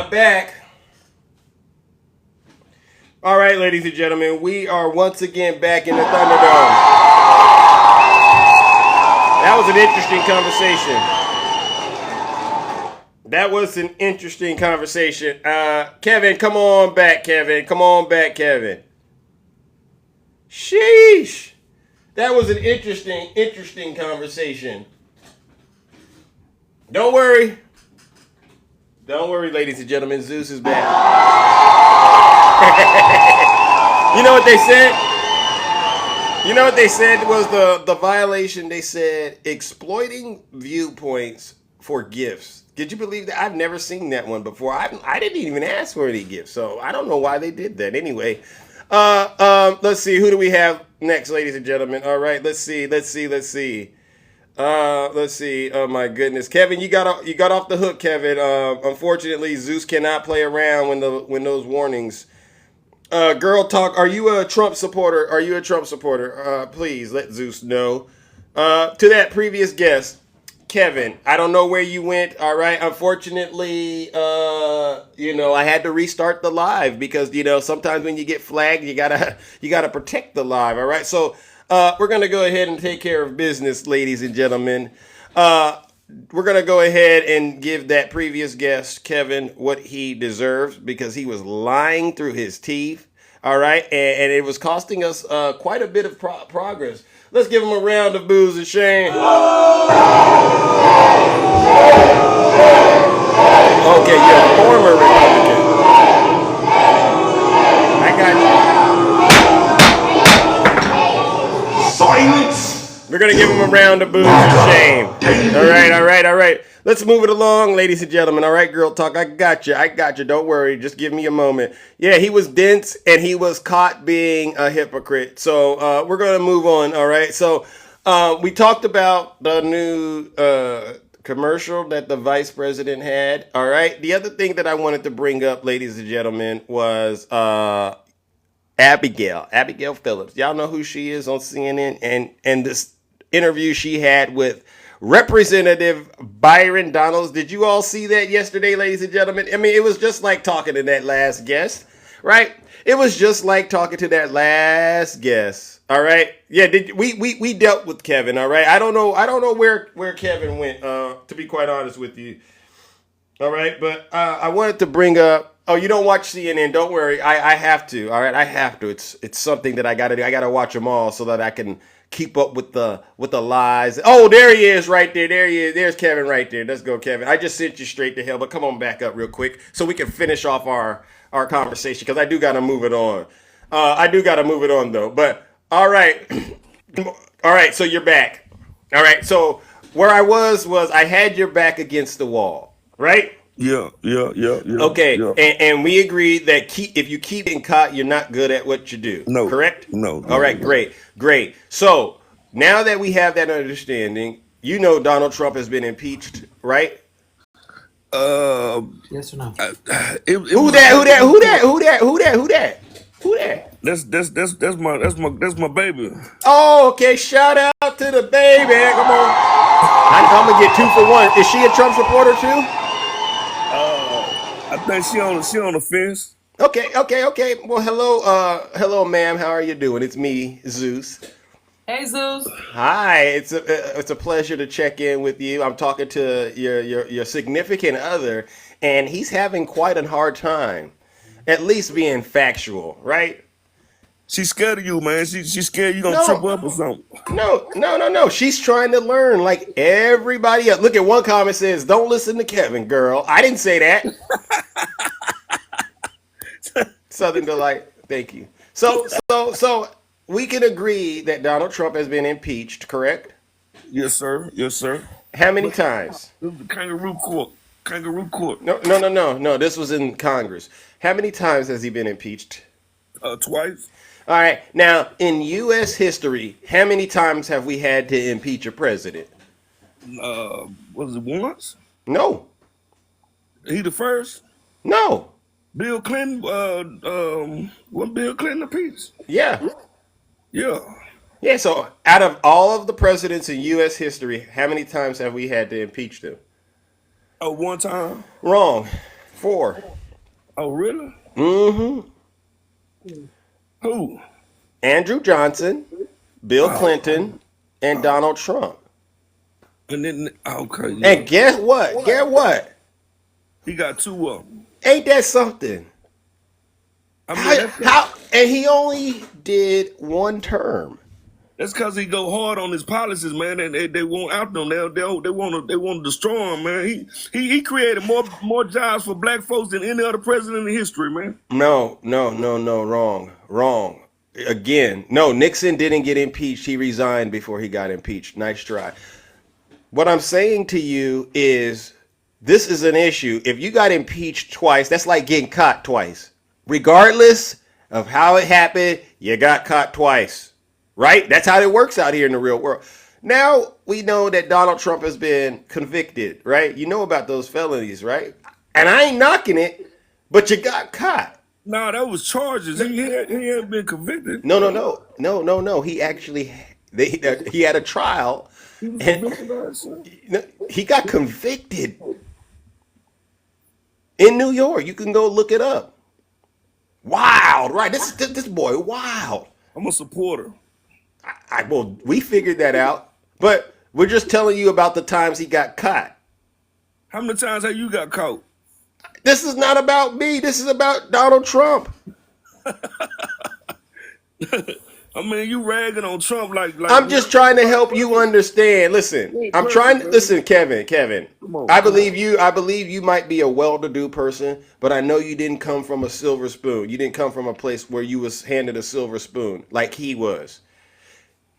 I'm back. All right, ladies and gentlemen, we are once again back in the Thunderdome. That was an interesting conversation. Kevin, come on back, Kevin. Come on back, Kevin. Sheesh. That was an interesting conversation. Don't worry. Don't worry, ladies and gentlemen. Zeus is back. You know what they said? You know what they said was the violation? They said exploiting viewpoints for gifts. Did you believe that? I've never seen that one before. I didn't even ask for any gifts, so I don't know why they did that. Anyway, let's see. Who do we have next, ladies and gentlemen? All right, let's see. Oh my goodness, Kevin, you got off the hook, Kevin. Unfortunately, Zeus cannot play around when those warnings. Girl talk. Are you a Trump supporter? Please let Zeus know. To that previous guest, Kevin, I don't know where you went. All right. Unfortunately, I had to restart the live because sometimes when you get flagged, you gotta protect the live. All right. So. We're going to go ahead and take care of business, ladies and gentlemen. We're going to go ahead and give that previous guest, Kevin, what he deserves because he was lying through his teeth. All right. And it was costing us quite a bit of progress. Let's give him a round of boos and shame. Okay, you're a former Republican. I got you. Silence! We're going to give him a round of boos and shame. All right. Let's move it along, ladies and gentlemen. All right, girl talk. I got you. Don't worry. Just give me a moment. Yeah, he was dense and he was caught being a hypocrite. So we're going to move on. All right. So we talked about the new commercial that the vice president had. All right. The other thing that I wanted to bring up, ladies and gentlemen, was Abigail Phillips. Y'all know who she is on CNN and this interview she had with Representative Byron Donalds. Did you all see that yesterday, ladies and gentlemen? I mean, it was just like talking to that last guest, right? It was just like talking to that last guest. All right. Yeah, we dealt with Kevin, all right? I don't know where Kevin went, to be quite honest with you. All right, but I wanted to bring up. Oh, you don't watch CNN? Don't worry. I have to. All right, I have to. It's something that I got to do. I got to watch them all so that I can keep up with the lies. Oh, there he is, right there. There he is. There's Kevin right there. Let's go, Kevin. I just sent you straight to hell, but come on back up real quick so we can finish off our conversation because I do got to move it on. Though. But all right, all right. So you're back. All right. So where I was I had your back against the wall. Right? Yeah. Okay, Yeah. and we agreed that if you keep getting caught, you're not good at what you do. No. Correct? No. All right, great. So now that we have that understanding, Donald Trump has been impeached, right? Yes or no? Who that? That's my baby. Oh, okay. Shout out to the baby. Come on. I'm gonna get 2 for 1. Is she a Trump supporter too? I think she on the fence. Okay. Well, hello, ma'am. How are you doing? It's me, Zeus. Hey, Zeus. Hi. It's a pleasure to check in with you. I'm talking to your significant other, and he's having quite a hard time, at least being factual, right? She's scared of you, man. She's scared you gonna trip up or something. No. She's trying to learn like everybody else. Look at one comment says, "Don't listen to Kevin, girl." I didn't say that. Southern Delight. Thank you. So we can agree that Donald Trump has been impeached, correct? Yes, sir. How many times? This is the kangaroo court. No. This was in Congress. How many times has he been impeached? Twice. All right. Now, in U.S. history, how many times have we had to impeach a president? Was it once? No. He the first? No. Bill Clinton, was Bill Clinton impeached? Yeah. Yeah. Yeah, so out of all of the presidents in U.S. history, how many times have we had to impeach them? Oh, one time? Wrong. 4. Oh, really? Mm-hmm. Who? Andrew Johnson, Bill Oh, Clinton, and Donald Trump. and then okay, yeah. And guess what? Guess what? He got 2 of them. Ain't that something? I mean, How, how? And he only did 1 term. that's because he go hard on his policies, man, and they won't out them. They want to destroy him, man. He created more jobs for black folks than any other president in history, man. No, no, no, no, wrong, wrong. Again, no, Nixon didn't get impeached. He resigned before he got impeached. Nice try. What I'm saying to you is this is an issue. If you got impeached twice, that's like getting caught twice. Regardless of how it happened, you got caught twice. Right? That's how it works out here in the real world. Now we know that Donald Trump has been convicted, right? You know about those felonies, right? And I ain't knocking it, but you got caught. Nah, that was charges. He ain't been convicted. No, no, no, no, no, no. He actually he had a trial, He was and convicted of that shit. he got convicted in New York. You can go look it up. Wild, right? This boy, wild. I'm a supporter. Well, we figured that out, but we're just telling you about the times he got caught. How many times have you got caught? This is not about me. This is about Donald Trump. I mean, you ragging on Trump like I'm just trying to help you understand. Listen, he ain't I'm trying perfect, to man. listen, Kevin. Come on, I come believe on. you. I believe you might be a well-to-do person, but I know you didn't come from a silver spoon. You didn't come from a place where you was handed a silver spoon like he was.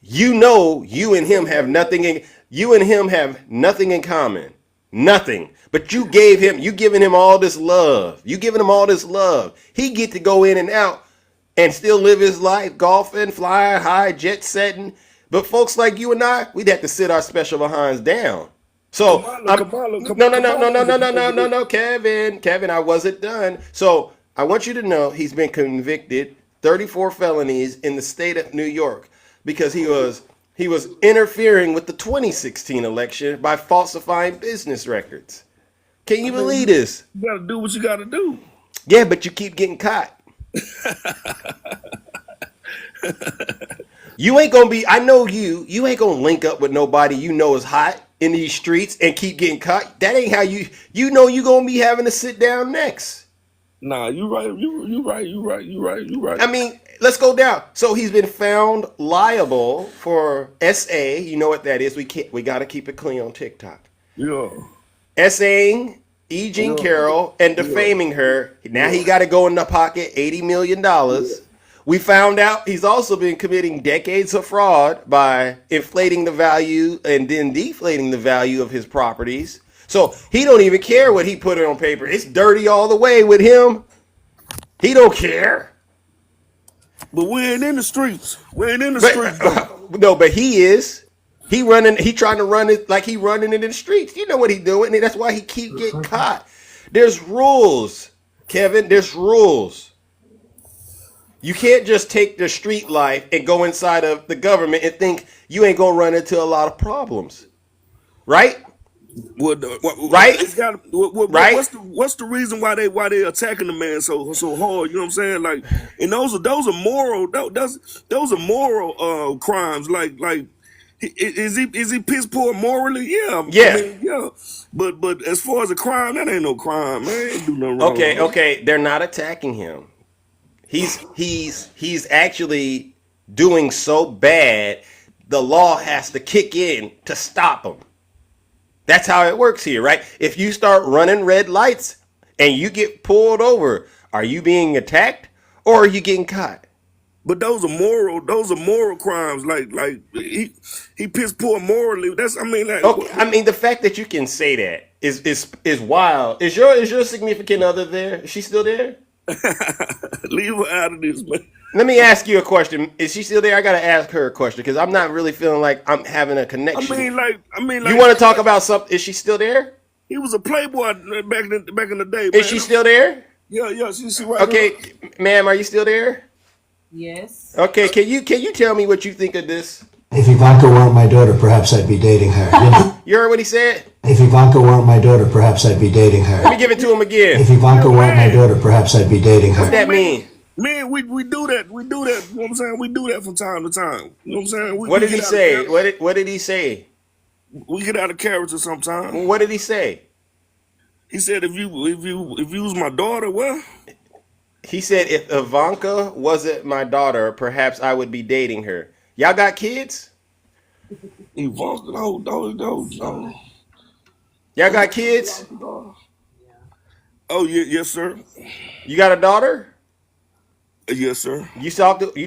You know, you and him have nothing in common. Nothing. But you giving him all this love. You giving him all this love. He get to go in and out and still live his life, golfing, flying high, jet setting. But folks like you and I, we'd have to sit our special behinds down. So no, no, no, no, Kamala no, is a no, no, no, no, president. no, Kevin, I wasn't done. So I want you to know he's been convicted 34 felonies in the state of New York because he was interfering with the 2016 election by falsifying business records. Can I you mean, believe this? you gotta do what you gotta do. Yeah, but you keep getting caught. You ain't gonna be. I know you. You ain't gonna link up with nobody you know is hot in these streets and keep getting caught. That ain't how you. You know you gonna be having to sit down next. Nah, you right. You right. You right. You right. You right. I mean, let's go down. So he's been found liable for SA. You know what that is? We can't. We got to keep it clean on TikTok. Yeah. SAing E. Jean Yeah. Carroll and Yeah. defaming her. Now he Yeah. got to go in the pocket $80 million. We found out he's also been committing decades of fraud by inflating the value and then deflating the value of his properties. So he don't even care what he put on paper. It's dirty all the way with him. He don't care. But we ain't in the streets. We ain't in the But streets though. no, but he is. He trying to run it like he running it in the streets. You know what he doing, and that's why he keep getting caught. There's rules, Kevin. There's rules. You can't just take the street life and go inside of the government and think you ain't gonna run into a lot of problems, right? Right? It's got. Right? What's the reason why they attacking the man so hard? You know what I'm saying? Like, and those are moral. Those are moral crimes. Like, is he piss poor morally? Yeah, I Yeah. mean, yeah. But as far as a crime, that ain't no crime. Man, he ain't do nothing wrong, Okay. man. Okay. They're not attacking him. He's actually doing so bad. The law has to kick in to stop him. That's how it works here, right? If you start running red lights and you get pulled over, are you being attacked or are you getting caught? But those are moral. Those are moral crimes. Like he piss poor morally. That's I mean like. Okay, I mean the fact that you can say that is wild. Is your significant other there? Is she still there? Leave her out of this, man. Let me ask you a question. Is she still there? I gotta ask her a question because I'm not really feeling like I'm having a I connection. mean, You want to talk about something? Is she still there? he was a playboy back in the day, Is she man. still there? Yeah, yeah. She right here. Okay, ma'am, are you still there? Yes. Okay, can you tell me what you think of this? If Ivanka weren't my daughter, perhaps I'd be dating her. You know? You heard what he said? If Ivanka weren't my daughter, perhaps I'd be dating Let me her. give it to him again. If Ivanka Yeah, weren't my man. daughter, perhaps I'd be dating What's her. that mean? Man, we do that. We do that. You know what I'm saying? We do that from time to time. You know what I'm saying? What We did he get out of say? character. What did he say? We get out of character sometimes. What did he say? He said, if you was my daughter, well, He said if Ivanka wasn't my daughter, perhaps I would be dating her. Y'all got kids? Ivanka, no. Y'all got kids? Oh yeah, yes sir, You got a daughter? yes sir. You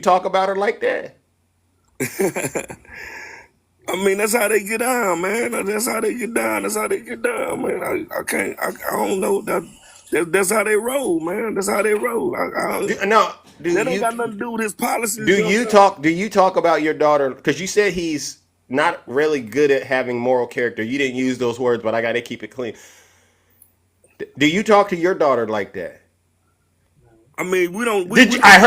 talk about her like that? I mean, that's how they get down, man. That's how they get down. That's how they get down, man. I can't. I don't know that's how they roll, man. That's how they roll. No. That ain't got nothing to do with his policies. Do You know what I'm you saying? talk? Do you talk about your daughter? Because you said he's not really good at having moral character. You didn't use those words, but I got to keep it clean. Do you talk to your daughter like that? I mean, we don't. Did We you? don't know.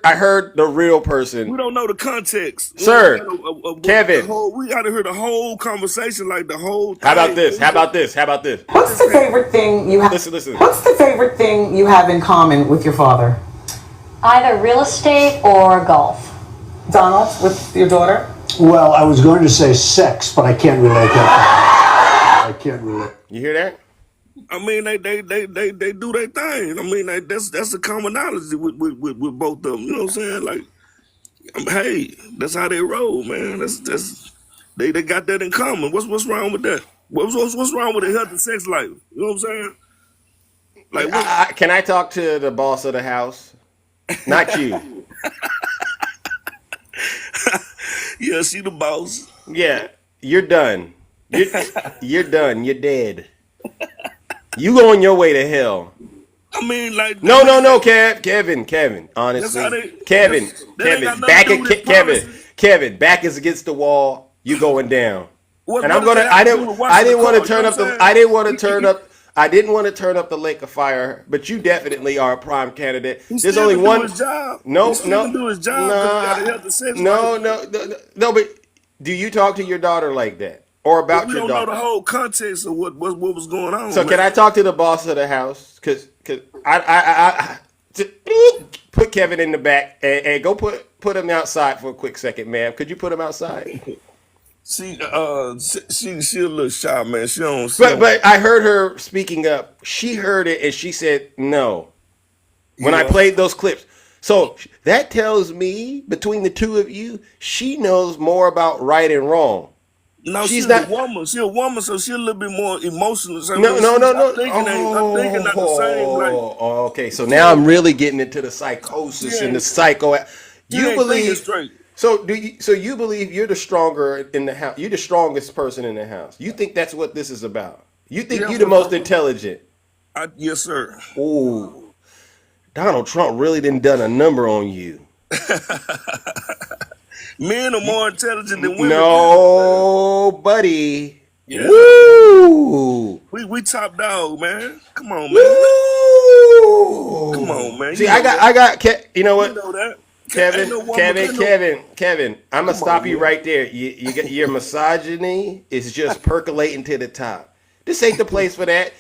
I heard the real person, We don't know the context. You know what I'm sir. saying? Of what the Kevin. whole. We got to hear the whole conversation, like the whole How about thing. this? How about this? How about this? What What's this the thing? favorite thing you have? Listen. What's the favorite thing you have in common with your father? Either real estate or golf. Donald, with your daughter? Well, I was going to say sex, but I can't relate that. I can't relate. You hear that? I mean, they do their thing. I mean, that's the commonality with both of them. You know what I'm saying? Like, hey, that's how they roll, man. That's they got that in common. What's wrong with that? What's wrong with a healthy sex life? You know what I'm saying? Like, what? Can I talk to the boss of the house? Not you. Yeah, she the boss. Yeah, you're done. You're done. You're dead. You on your way to hell. I mean, like, No, man, Kevin. that's how Honestly, they. Kevin, That ain't got Kevin, nothing to do with his policy. Kevin, back is against the wall. You going down. And What does that have to do with I washing the didn't want car? to You know turn what up I'm the, saying? I didn't want to turn up. I didn't want to turn up the lake of fire, but you definitely are a prime candidate. He There's still only can do one. his job. He No, still can no, do his job because he got a no, healthy sex no, life. no. But do you talk to your daughter like that, or But about we your don't know the daughter? whole context of what was going So on, can I man. talk to the boss of the house? Cause put Kevin in the back and go put him outside for a quick second, ma'am. Could you put him outside? She a little shy, man. She But don't. I heard her speaking up. She heard it and she said no when I Yeah. played those clips. So that tells me between the two of you, she knows more about right and wrong. No, She's she's a not. woman. She a woman, so she a little bit more emotional. So No, when no, no, I'm no. thinking, not the same. Like Okay. So she now I'm ain't, really getting into the she psychosis and the ain't, psycho. she You ain't thinking believe. straight. So do you? So you believe you're the stronger in the house? You're the strongest person in the house. You think that's what this is about? You think Yeah, you're the most intelligent? yes, sir. Ooh, Donald Trump really done a number on you. Men are more intelligent than women. Period, man. No, buddy. Yeah, man. Woo! We top dog, man. Come on, man. Come on, Woo! man. See, I got. You know You what? know that. Ain't Kevin, no woman. Kevin, Ain't no. Kevin, Kevin. I'm gonna Come on, stop you man. right there. You get your misogyny is just percolating to the top. This ain't the place for that.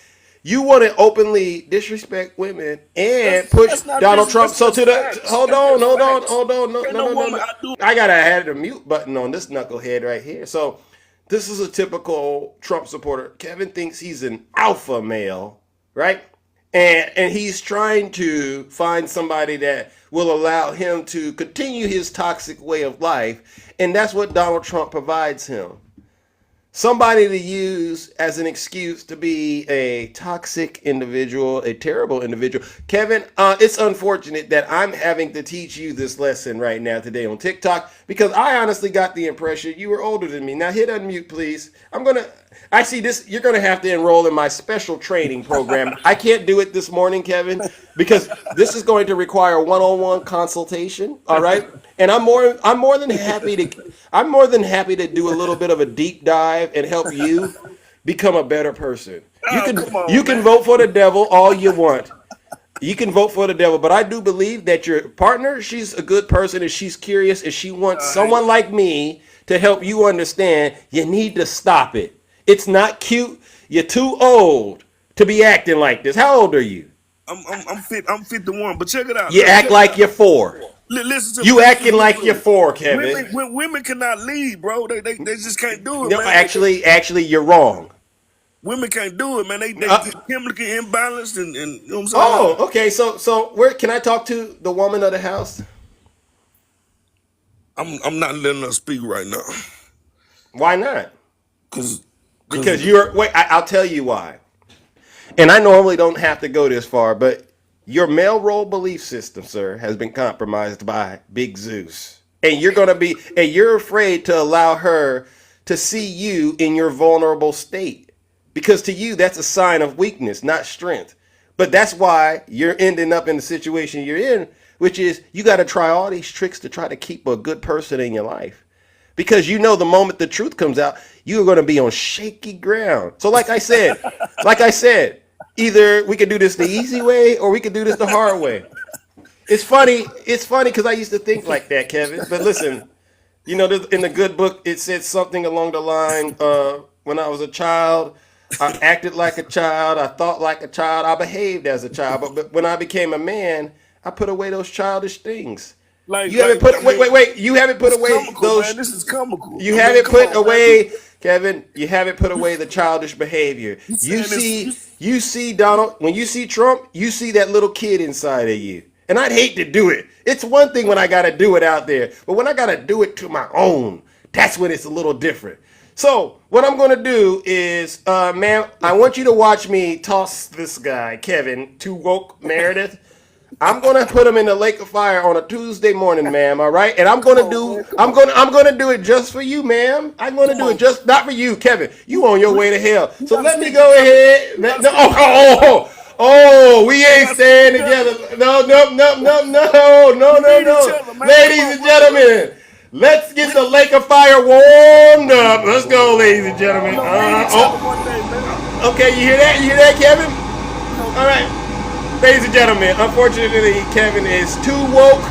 You want to openly disrespect women and push That's not Donald business. Trump. That's So just to the facts. hold That's on, just hold on, facts. hold on. No, Ain't no, no no, no, woman. no. I do. I gotta have the mute button on this knucklehead right here. So this is a typical Trump supporter. Kevin thinks he's an alpha male, right? And he's trying to find somebody that will allow him to continue his toxic way of life, and that's what Donald Trump provides him. Somebody to use as an excuse to be a toxic individual, a terrible individual. Kevin, it's unfortunate that I'm having to teach you this lesson right now today on TikTok because I honestly got the impression you were older than me. Now hit unmute, please. I see this. You're gonna have to enroll in my special training program. I can't do it this morning, Kevin, because this is going to require one-on-one consultation. All right, and I'm more than happy to do a little bit of a deep dive and help you become a better person. Oh, come You on, can man. vote for the devil all you want. You can vote for the devil, but I do believe that your partner, she's a good person and she's curious and she wants someone like me to help you understand you need to stop it. It's not cute. You're too old to be acting like this. How old are you? I'm 51, but check it out. You act Check it like out. you're 4. Listen to You me. acting like you're 4, Kevin. Women cannot lead, bro. They just can't do it, No, man. actually, you're wrong. Women can't do it, man. They Uh, get chemically imbalanced, and you know what I'm saying. oh, okay. So where can I talk to the woman of the house? I'm not letting her speak right now, Why not? cause Because you're wait. I'll tell you why. And I normally don't have to go this far, but your male role belief system, sir, has been compromised by Big Zeus. And you're afraid to allow her to see you in your vulnerable state. Because to you, that's a sign of weakness, not strength. But that's why you're ending up in the situation you're in, which is you got to try all these tricks to try to keep a good person in your life. Because you know the moment the truth comes out, you're going to be on shaky ground. So like I said, either we can do this the easy way or we can do this the hard way. It's funny because I used to think like that, Kevin. But listen, in the good book, it said something along the line, when I was a child, I acted like a child, I thought like a child, I behaved as a child. But when I became a man, I put away those childish things. like You haven't like put wait. You haven't put it's away comical, man. those. This is comical. You I mean, haven't come put on, man. away, Kevin. You haven't put away the childish behavior. You You saying see, this? you see Donald. When you see Trump, you see that little kid inside of you. And I'd hate to do it. It's one thing when I gotta do it out there, but when I gotta do it to my own, that's when it's a little different. So what I'm gonna do is, ma'am, I want you to watch me toss this guy, Kevin, to woke Meredith. I'm gonna put him in the lake of fire on a Tuesday morning, ma'am. All right, and Come on, man. Come I'm gonna do it just for you, ma'am. I'm gonna do it on. just not for you, Kevin. You on your way to hell. You So gotta let me stick go together. ahead. You gotta No, stick together. we You ain't gotta stick staying together. together. No, no, no, no, no, no, We no, need each no. other, man. Come Ladies on, and brother. gentlemen, let's get the lake of fire warmed up. Let's go, ladies and We gentlemen. gonna need each other one day, man. Okay, you hear that? You hear that, Kevin? We All gonna right. Ladies and gentlemen, unfortunately, Kevin is too woke,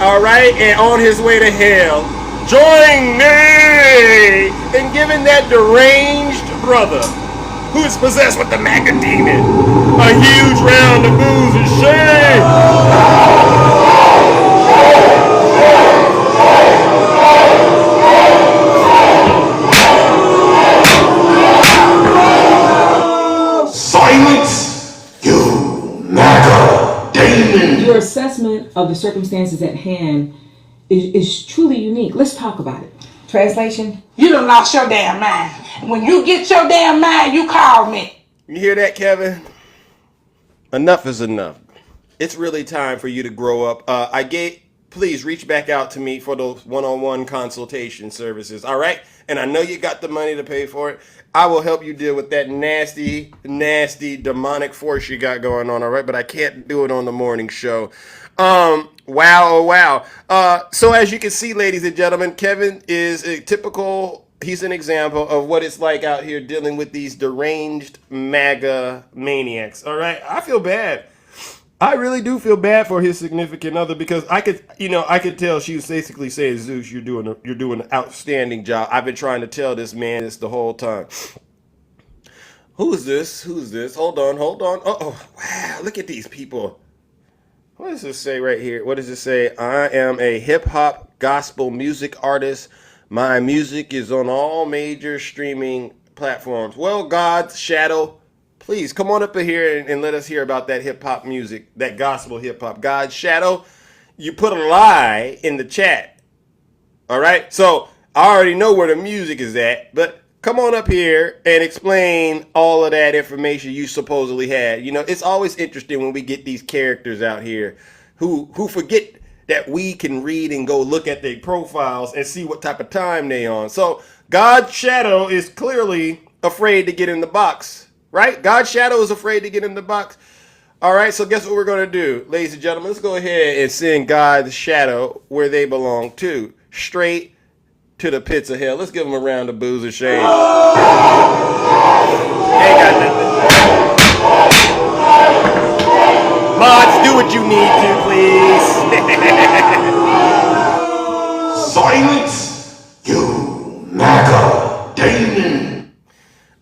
all right, and on his way to hell. Join me in giving that deranged brother, who is possessed with the MAGA demon, a huge round of booze and shame. Silence, you MAGA demon! Your assessment of the circumstances at hand is truly unique. Let's talk about it. Translation, you done lost your damn mind. When you get your damn mind, you call me. You hear that, Kevin? Enough is enough. It's really time for you to grow up. Please reach back out to me for those one-on-one consultation services. All right. And I know you got the money to pay for it. I will help you deal with that nasty, nasty demonic force you got going on. All right. But I can't do it on the morning show. Wow. Oh, wow. So as you can see, ladies and gentlemen, Kevin is he's an example of what it's like out here dealing with these deranged MAGA maniacs. All right. I feel bad. I really do feel bad for his significant other because I could tell she was basically saying, Zeus, you're doing an outstanding job. I've been trying to tell this man this the whole time. Who's this? Hold on. Oh, wow. Look at these people. What does this say right here? What does it say? I am a hip hop gospel music artist. My music is on all major streaming platforms. Well, God's Shadow, please come on up in here and let us hear about that hip hop music, that gospel hip hop. God's Shadow, you put a lie in the chat. All right. So I already know where the music is at, but come on up here and explain all of that information you supposedly had. It's always interesting when we get these characters out here who forget that we can read and go look at their profiles and see what type of time they on. So God's Shadow is clearly afraid to get in the box, right? God's Shadow is afraid to get in the box. All right, so guess what we're going to do? Ladies and gentlemen, let's go ahead and send God's Shadow where they belong to, straight to the pits of hell. Let's give them a round of booze and shame. Ain't got nothing.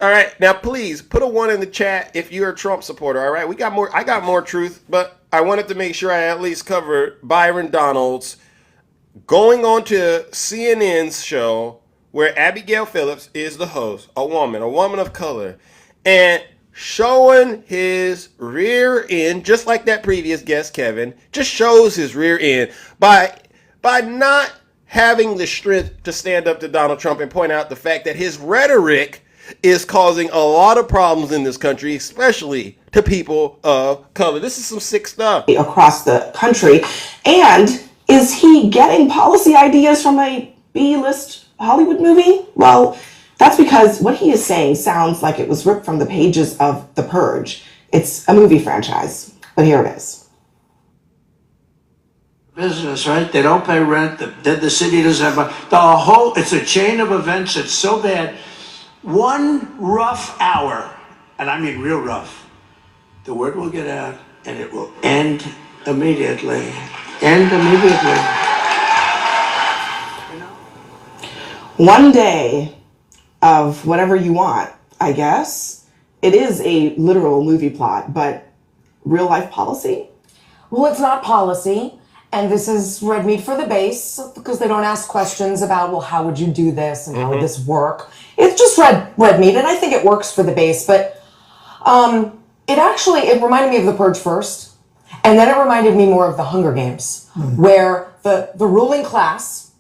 All right, now please put a 1 in the chat if you're a Trump supporter. All right, we got more. I got more truth, but I wanted to make sure I at least covered Byron Donalds going on to CNN's show where Abigail Phillips is the host, a woman of color, and showing his rear end, just like that previous guest, Kevin, just shows his rear end by not having the strength to stand up to Donald Trump and point out the fact that his rhetoric is causing a lot of problems in this country, especially to people of color. This is some sick stuff. Across the country. And is he getting policy ideas from a B-list Hollywood movie? Well, that's because what he is saying sounds like it was ripped from the pages of The Purge. It's a movie franchise, but here it is. Business, right? They don't pay rent. The city doesn't have money. It's a chain of events. It's so bad. One rough hour, and I mean real rough, the word will get out and it will end immediately. End immediately. One day of whatever you want, I guess. It is a literal movie plot, but real life policy? Well, it's not policy. And this is red meat for the base because they don't ask questions about, well, how would you do this and how would this work? It's just red meat, and I think it works for the base. But it reminded me of The Purge first, and then it reminded me more of The Hunger Games, where the ruling class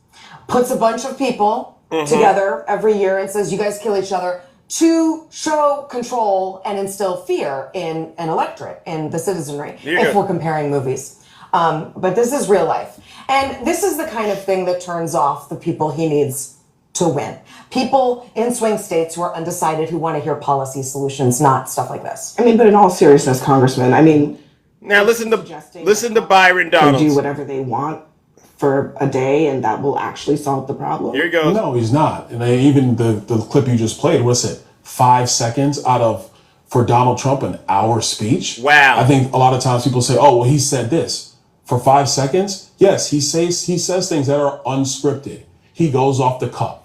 puts a bunch of people together every year and says, you guys kill each other to show control and instill fear in an electorate, in the citizenry, if we're comparing movies. But this is real life. And this is the kind of thing that turns off the people he needs to win. People in swing states who are undecided, who want to hear policy solutions, not stuff like this. I mean, but in all seriousness, Congressman, I mean... Now listen to Byron Donalds. They do whatever they want for a day and that will actually solve the problem. Here you go. No, he's not. And even the clip you just played, what's it, 5 seconds out of, for Donald Trump, an hour speech? Wow. I think a lot of times people say, oh, well, he said this. For 5 seconds, yes, he says things that are unscripted. He goes off the cuff.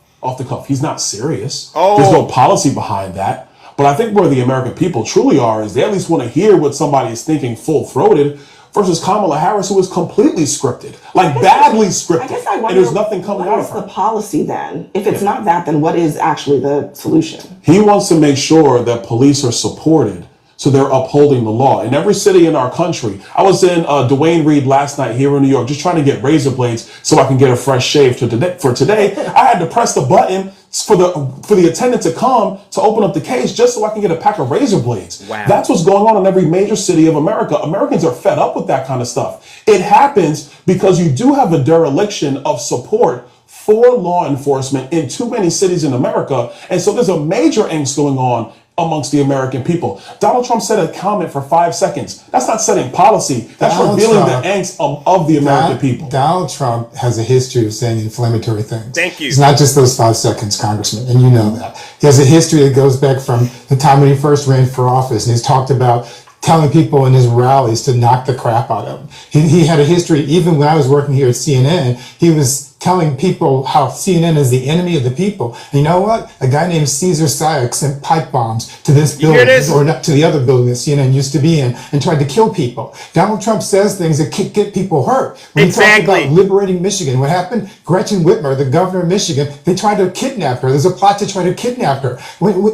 He's not serious. There's no policy behind that. But I think where the American people truly are is they at least want to hear what somebody is thinking full-throated versus Kamala Harris, who is completely scripted, like badly scripted. I guess I wonder, and there's nothing coming out of her. What is the policy then? If it's not that, then what is actually the solution? He wants to make sure that police are supported, so they're upholding the law. In every city in our country, I was in Duane Reade last night here in New York, just trying to get razor blades so I can get a fresh shave for today. I had to press the button for the attendant to come to open up the case just so I can get a pack of razor blades. Wow. That's what's going on in every major city of America. Americans are fed up with that kind of stuff. It happens because you do have a dereliction of support for law enforcement in too many cities in America. And so there's a major angst going on amongst the American people. Donald Trump said a comment for 5 seconds. That's not setting policy. That's revealing the angst of the American people. Donald Trump has a history of saying inflammatory things. Thank you. It's not just those 5 seconds, Congressman, and you know that. He has a history that goes back from the time when he first ran for office, and he's talked about telling people in his rallies to knock the crap out of him. He had a history, even when I was working here at CNN, he was telling people how CNN is the enemy of the people. And you know what? A guy named Caesar Sayak sent pipe bombs to this building, or to the other building that CNN used to be in, and tried to kill people. Donald Trump says things that get people hurt. When he talked about liberating Michigan, what happened? Gretchen Whitmer, the governor of Michigan, they tried to kidnap her. There's a plot to try to kidnap her.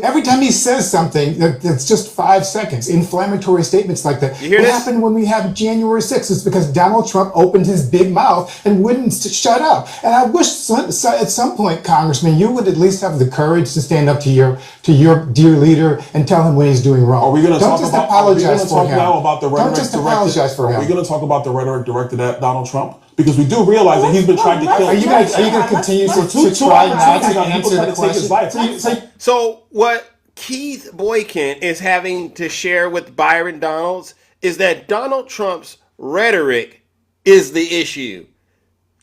Every time he says something that's just 5 seconds, inflammatory statements like that. What happened when we have January 6th? It's because Donald Trump opened his big mouth and wouldn't shut up. And I wish at some point, Congressman, you would at least have the courage to stand up to your dear leader and tell him when he's doing wrong. Are we going to talk just about? apologize for him. Now about the rhetoric? Don't just apologize for him. Are we going to talk about the rhetoric directed at Donald Trump? Because we do realize that he's been trying to kill. Are you going to continue to try not to answer the question? So what Keith Boykin is having to share with Byron Donalds is that Donald Trump's rhetoric is the issue.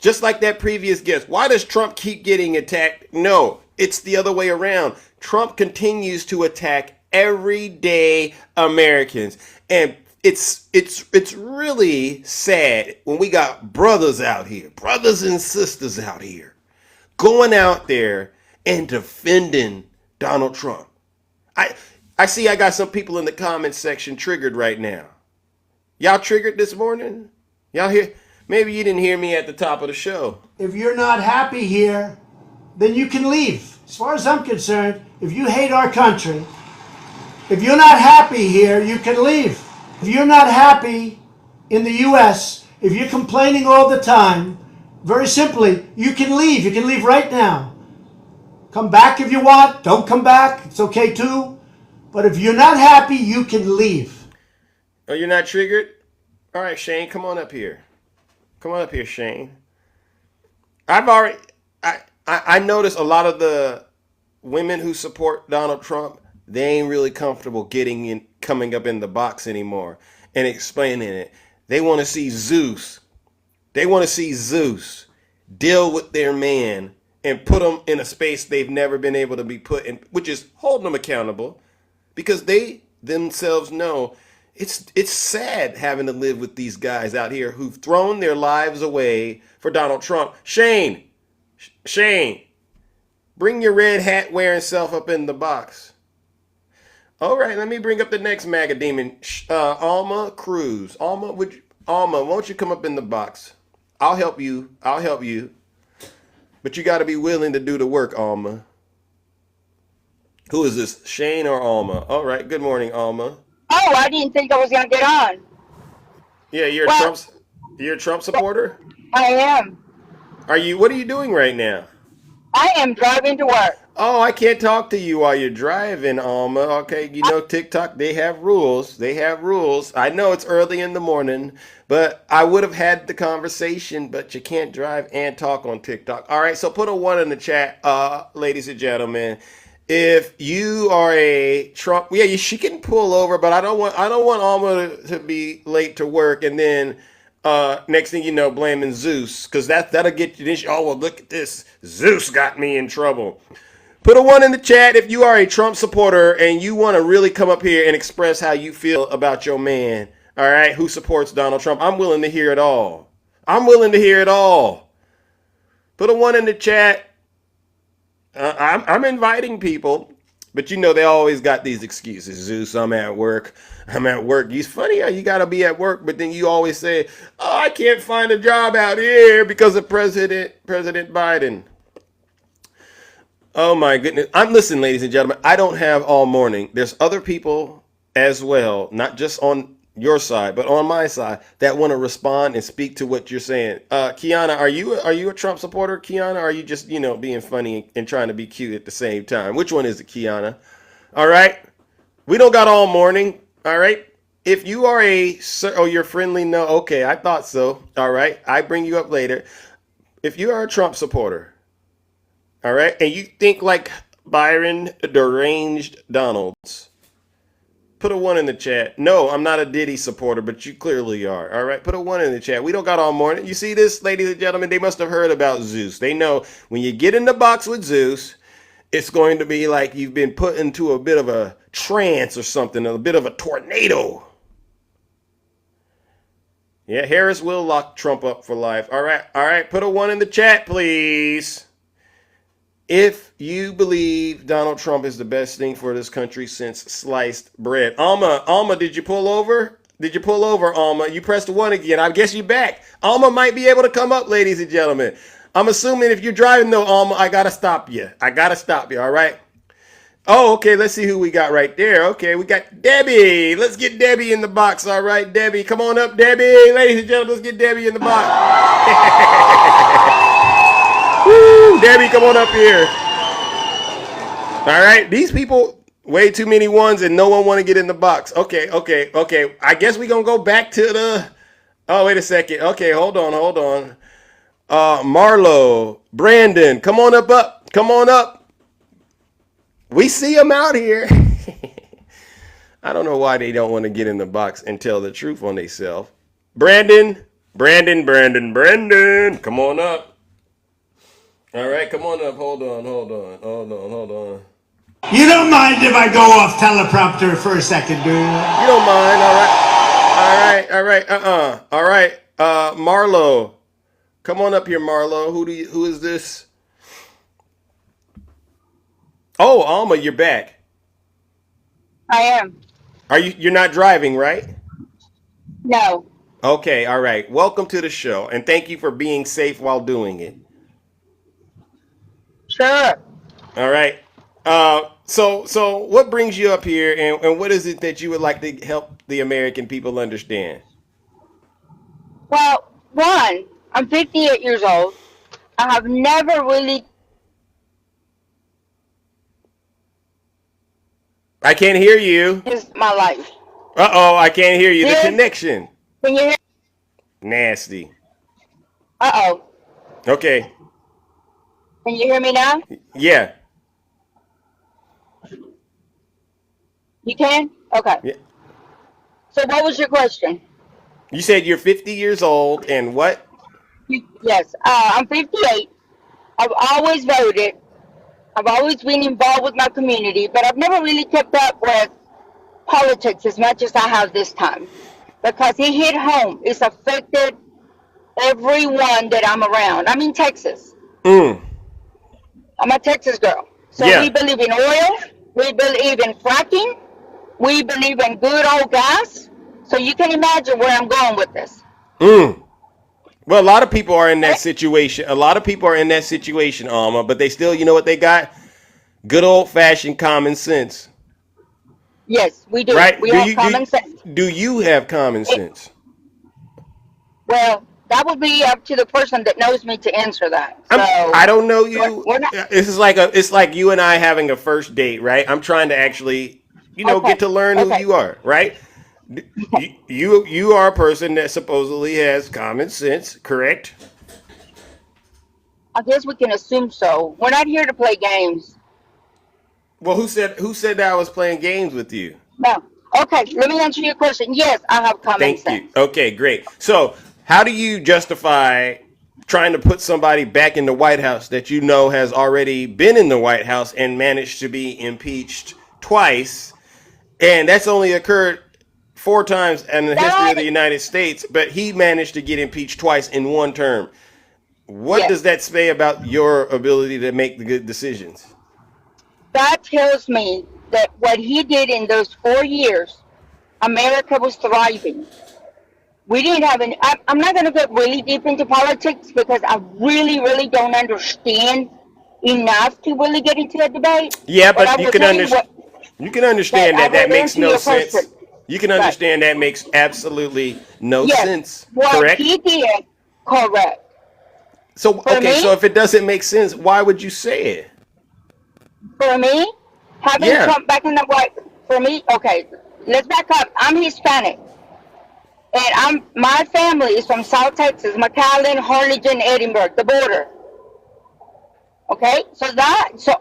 Just like that previous guest. Why does Trump keep getting attacked? No, it's the other way around. Trump continues to attack everyday Americans. And it's really sad when we got brothers out here, brothers and sisters out here, going out there and defending Donald Trump. I see I got some people in the comments section triggered right now. Y'all triggered this morning? Y'all hear? Maybe you didn't hear me at the top of the show. If you're not happy here, then you can leave. As far as I'm concerned, if you hate our country, if you're not happy here, you can leave. If you're not happy in the U.S., if you're complaining all the time, very simply, you can leave. You can leave right now. Come back if you want. Don't come back. It's okay too. But if you're not happy, you can leave. Oh, you're not triggered? All right, Shane, come on up here. Come on up here, Shane. I noticed a lot of the women who support Donald Trump, they ain't really comfortable coming up in the box anymore and explaining it. They want to see Zeus. They want to see Zeus deal with their man and put them in a space they've never been able to be put in, which is holding them accountable, because they themselves know it's sad having to live with these guys out here who've thrown their lives away for Donald Trump. Shane, bring your red hat wearing self up in the box. All right, let me bring up the next MAGA demon, Alma Cruz. Alma, won't you come up in the box? I'll help you. But you got to be willing to do the work, Alma. Who is this, Shane or Alma? All right, good morning, Alma. Oh, I didn't think I was going to get on. Yeah, you're a Trump supporter? I am. What are you doing right now? I am driving to work. Oh, I can't talk to you while you're driving, Alma. Okay, TikTok, they have rules. I know it's early in the morning, but I would have had the conversation, but you can't drive and talk on TikTok. All right, so put a 1 in the chat, ladies and gentlemen. If you are a Trump, she can pull over, but I don't want Alma to be late to work and then next thing you know, blaming Zeus, because that'll get you this. Oh, well, look at this. Zeus got me in trouble. Put a 1 in the chat if you are a Trump supporter and you want to really come up here and express how you feel about your man, all right, who supports Donald Trump. I'm willing to hear it all. Put a 1 in the chat. I'm inviting people, but they always got these excuses. Zeus, I'm at work. It's funny how you got to be at work, but then you always say, oh, I can't find a job out here because of President Biden. Oh, my goodness. Listen, ladies and gentlemen, I don't have all morning. There's other people as well, not just on your side, but on my side, that want to respond and speak to what you're saying. Kiana, are you a Trump supporter, Kiana? Or are you just, being funny and trying to be cute at the same time? Which one is it, Kiana? All right. We don't got all morning. All right. If you are you're friendly. No. Okay. I thought so. All right. I bring you up later. If you are a Trump supporter, all right, and you think like Byron Deranged Donalds, put a 1 in the chat. No, I'm not a Diddy supporter, but you clearly are. All right, put a 1 in the chat. We don't got all morning. You see this, ladies and gentlemen? They must have heard about Zeus. They know when you get in the box with Zeus, it's going to be like you've been put into a bit of a trance or something, a bit of a tornado. Yeah, Harris will lock Trump up for life. All right. Put a 1 in the chat, please. If you believe Donald Trump is the best thing for this country since sliced bread. Alma, did you pull over? Alma? You pressed 1 again. I guess you're back. Alma might be able to come up, ladies and gentlemen. I'm assuming if you're driving though, Alma, I got to stop you. All right? Oh, okay. Let's see who we got right there. Okay, we got Debbie. Let's get Debbie in the box. All right, Debbie. Come on up, Debbie. Ladies and gentlemen, let's get Debbie in the box. Woo, Debbie, come on up here. All right, these people, way too many 1s and no one want to get in the box. Okay. I guess we're going to go back to the... Oh, wait a second. Okay, hold on. Marlo, Brandon, come on up. We see them out here. I don't know why they don't want to get in the box and tell the truth on themselves. Brandon, come on up. All right, come on up. Hold on. You don't mind if I go off teleprompter for a second, do you? You don't mind, all right. All right. Marlo, come on up here, Marlo. Who is this? Oh, Alma, you're back. I am. You're not driving, right? No. Okay, all right. Welcome to the show, and thank you for being safe while doing it. Sure. All right. So what brings you up here, and what is it that you would like to help the American people understand? Well, one, I'm 58 years old. I have never really. I can't hear you. Is my life. Uh-oh, I can't hear you. Yes. The connection. Can you hear? Nasty. Uh-oh. Okay. Can you hear me now? Yeah. You can? Okay. Yeah. So what was your question? You said you're 50 years old and what? Yes. I'm 58. I've always voted. I've always been involved with my community, but I've never really kept up with politics as much as I have this time. Because it hit home. It's affected everyone that I'm around. I'm in Texas. I'm a Texas girl. So we believe in oil. We believe in fracking. We believe in good old gas. So you can imagine where I'm going with this. Well, a lot of people are in that situation. A lot of people are in that situation, Alma, but they still, you know what they got? Good old-fashioned common sense. Yes, we do. Right? We have common sense. Do you have common sense? Well, that would be up to the person that knows me to answer that. So I don't know you. We're not, This is it's like you and I having a first date, right? I'm trying to actually, get to learn who you are, right? You are a person that supposedly has common sense, correct? I guess we can assume so. We're not here to play games. Well, who said that I was playing games with you? No. Okay, let me answer your question. Yes, I have common sense. Thank you. Okay, great. So, how do you justify trying to put somebody back in the White House that you know has already been in the White House and managed to be impeached twice? And that's only occurred 4 times in the history of the United States, but he managed to get impeached twice in one term. What does that say about your ability to make the good decisions? That tells me that what he did in those 4 years, America was thriving. We didn't have any. I'm not going to get really deep into politics because I really, really don't understand enough to really get into that debate. Yeah, but you can understand. You can understand that makes no sense. You can understand that makes absolutely no sense. Correct? What he did, correct. So so if it doesn't make sense, why would you say it? For me, having come back in the White, for me, okay, let's back up. I'm Hispanic, and my family is from South Texas, McAllen, Harlingen, Edinburgh, the border. Okay, so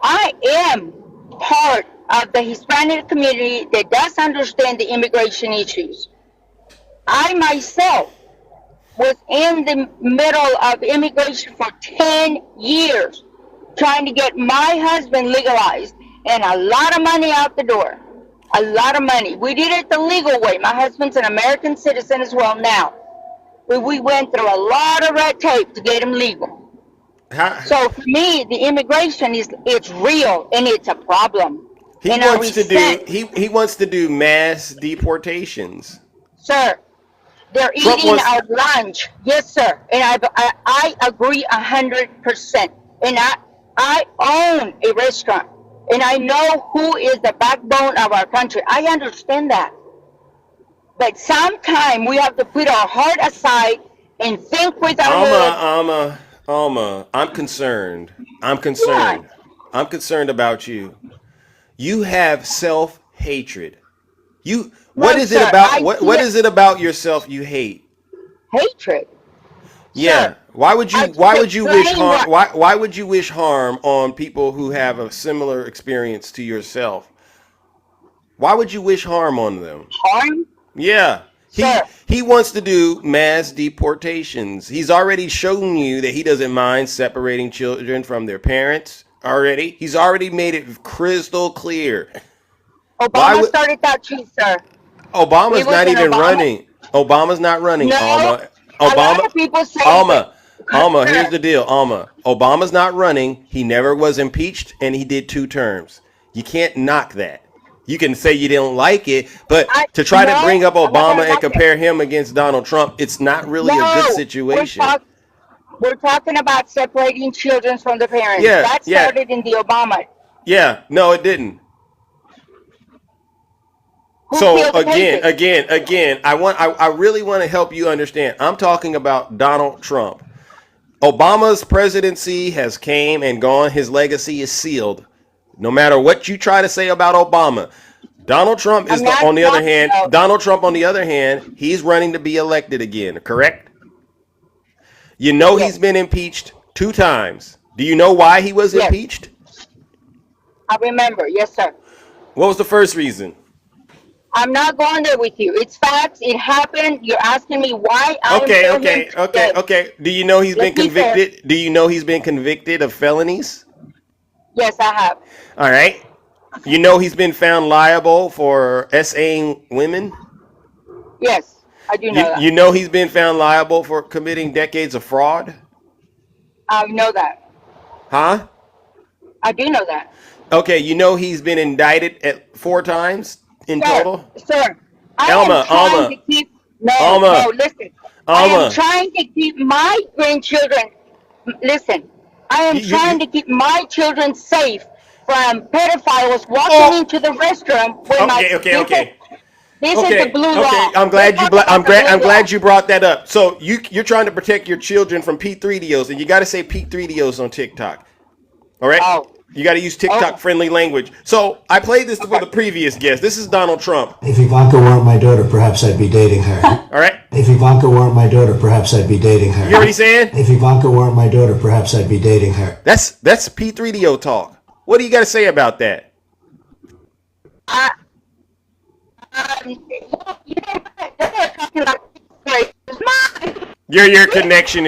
I am part of the Hispanic community that does understand the immigration issues. I myself was in the middle of immigration for 10 years, trying to get my husband legalized, and a lot of money out the door. A lot of money. We did it the legal way. My husband's an American citizen as well now. We went through a lot of red tape to get him legal. So for me, the immigration it's real and it's a problem. He wants to do mass deportations. Sir, they're eating our lunch. Yes, sir. And I agree 100%. And I own a restaurant. And I know who is the backbone of our country. I understand that. But sometimes we have to put our heart aside and think with our head. Alma, I'm concerned. I'm concerned. I'm concerned about you. You have self-hatred. What is it about yourself you hate? Hatred. Yeah. Sir, why would you wish harm? Why would you wish harm on people who have a similar experience to yourself? Why would you wish harm on them? Harm? Yeah. He wants to do mass deportations. He's already shown you that he doesn't mind separating children from their parents already. He's already made it crystal clear. Obama started that too, sir. Obama's not even running. Obama's not running, no, Alma. A lot of people say Alma, here's the deal, Alma. Obama's not running. He never was impeached, and he did 2 terms. You can't knock that. You can say you didn't like it, but to try to bring up Obama and compare him against Donald Trump, it's not really a good situation. We're talking about separating children from the parents. Yeah, That started in the Obama. Yeah, no, it didn't. Who So killed the again, I really want to help you understand. I'm talking about Donald Trump. Obama's presidency has came and gone. His legacy is sealed. No matter what you try to say about Obama, Donald Trump is on the other hand. Donald Trump, on the other hand, he's running to be elected again. Correct? You know he's been impeached 2 times. Do you know why he was impeached? I remember. Yes, sir. What was the first reason? I'm not going there with you. It's facts. It happened. You're asking me why. Okay. Do you know he's been convicted? Do you know he's been convicted of felonies? Yes, I have. All right. You know he's been found liable for SAing women? Yes, I do know that. You know he's been found liable for committing decades of fraud? I know that. Huh? I do know that. Okay, you know he's been indicted at 4 times in total? Sir, Alma. Listen. I am trying to keep my grandchildren. Listen, I am trying to keep my children safe from pedophiles walking into the restroom. Okay. This is the blue law. I'm glad you brought that up. So you're trying to protect your children from P3DOs, and you got to say P3DOs on TikTok. All right? Oh. You got to use TikTok friendly language. So I played this for the previous guest. This is Donald Trump. If Ivanka weren't my daughter, perhaps I'd be dating her. All right. If Ivanka weren't my daughter, perhaps I'd be dating her. You already saying? If Ivanka weren't my daughter, perhaps I'd be dating her. That's P3DO talk. What do you got to say about that? Your connection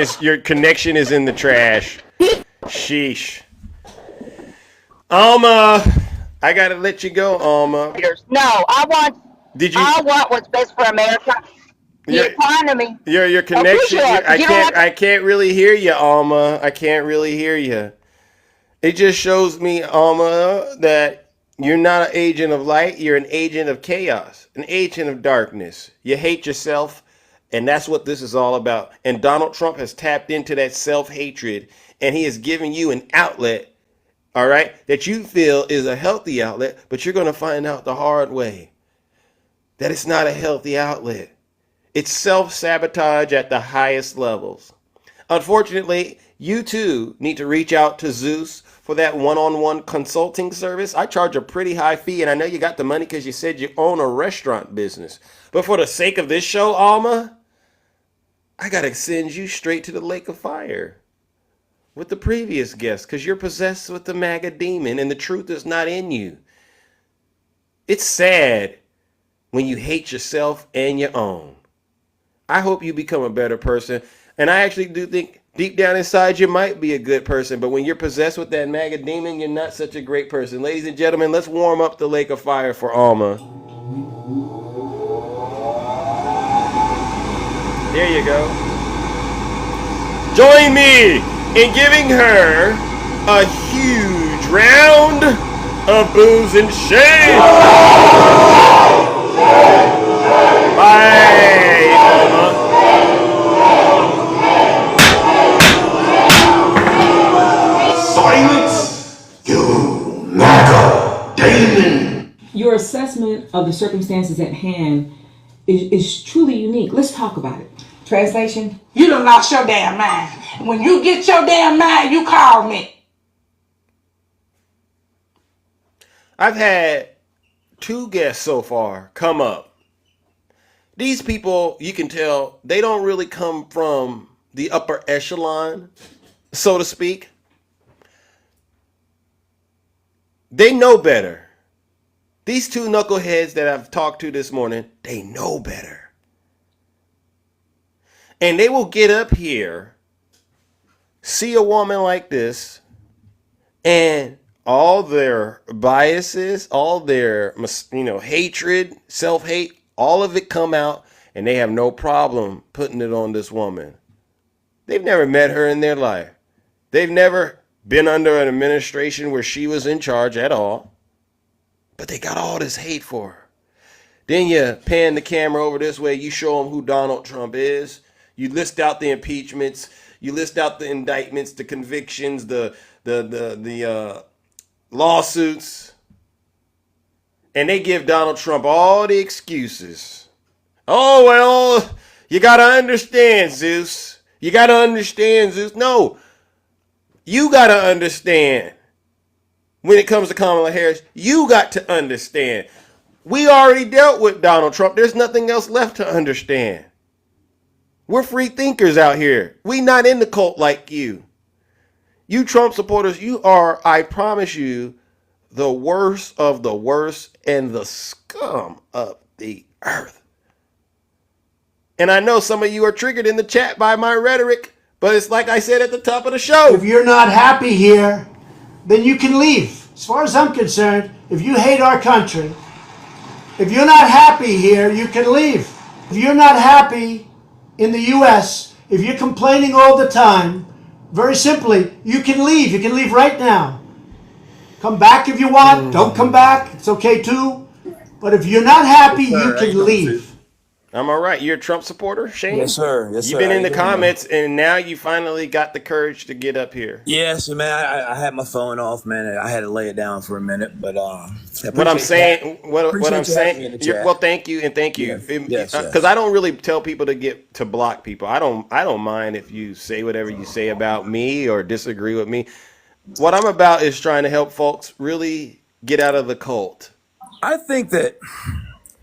is in the trash. Sheesh. Alma, I gotta let you go, Alma. No, I want what's best for America. The economy. Your connection. I can't really hear you, Alma. I can't really hear you. It just shows me, Alma, that you're not an agent of light. You're an agent of chaos, an agent of darkness. You hate yourself, and that's what this is all about. And Donald Trump has tapped into that self-hatred, and he is giving you an outlet, all right, that you feel is a healthy outlet, but you're going to find out the hard way that it's not a healthy outlet. It's self-sabotage at the highest levels. Unfortunately, you too need to reach out to Zeus for that one-on-one consulting service. I charge a pretty high fee, and I know you got the money because you said you own a restaurant business. But for the sake of this show, Alma, I got to send you straight to the lake of fire with the previous guest because you're possessed with the MAGA demon and the truth is not in you. It's sad when you hate yourself and your own. I hope you become a better person. And I actually do think deep down inside you might be a good person. But when you're possessed with that MAGA demon, you're not such a great person. Ladies and gentlemen, let's warm up the lake of fire for Alma. There you go. Join me in giving her a huge round of booze and shame. Bye, Alma. Silence, you MAGA demon. Your assessment of the circumstances at hand is truly unique. Let's talk about it. Translation? You done lost your damn mind. When you get your damn mind, you call me. I've had 2 guests so far come up. These people, you can tell, they don't really come from the upper echelon, so to speak. They know better. These 2 knuckleheads that I've talked to this morning, they know better. And they will get up here, see a woman like this, and all their biases, all their, hatred, self-hate, all of it come out, and they have no problem putting it on this woman. They've never met her in their life. They've never been under an administration where she was in charge at all. but they got all this hate for her. Then you pan the camera over this way. You show them who Donald Trump is. You list out the impeachments. You list out the indictments, the convictions, the lawsuits. And they give Donald Trump all the excuses. Oh, well, you got to understand, Zeus. You got to understand, Zeus. No, you got to understand. When it comes to Kamala Harris, you got to understand. We already dealt with Donald Trump. There's nothing else left to understand. We're free thinkers out here. We not in the cult like you. You Trump supporters, you are, I promise you, the worst of the worst and the scum of the earth. And I know some of you are triggered in the chat by my rhetoric, but it's like I said at the top of the show. If you're not happy here, then you can leave. As far as I'm concerned, if you hate our country, if you're not happy here, you can leave. If you're not happy in the U.S., if you're complaining all the time, very simply, you can leave. You can leave right now. Come back if you want. Don't come back. It's okay too. But if you're not happy, you can leave. I'm all right. You're a Trump supporter, Shane? Yes, sir. Yes, You've sir. been in the comments, and now you finally got the courage to get up here. Yes, man. I had my phone off, man. I had to lay it down for a minute, but what I'm saying, well, thank you and thank you, because I don't really tell people to block people. I don't mind if you say whatever you say about me or disagree with me. What I'm about is trying to help folks really get out of the cult. I think that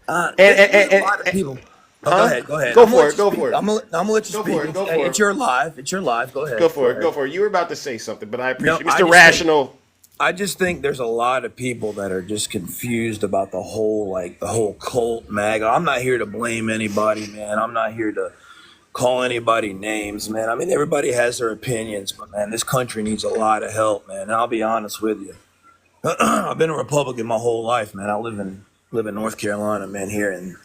a lot of people. Huh? Go ahead. Go ahead. Go for it. I'm gonna let you speak. Go for it. It's your live. It's your live. Go ahead. Go for it. You were about to say something, but I appreciate No, Mr. Rational. I just think there's a lot of people that are just confused about the whole cult MAGA. I'm not here to blame anybody, man. I'm not here to call anybody names, man. I mean, everybody has their opinions, but man, this country needs a lot of help, man. And I'll be honest with you. I've been a Republican my whole life, man. I live in North Carolina, man, here, and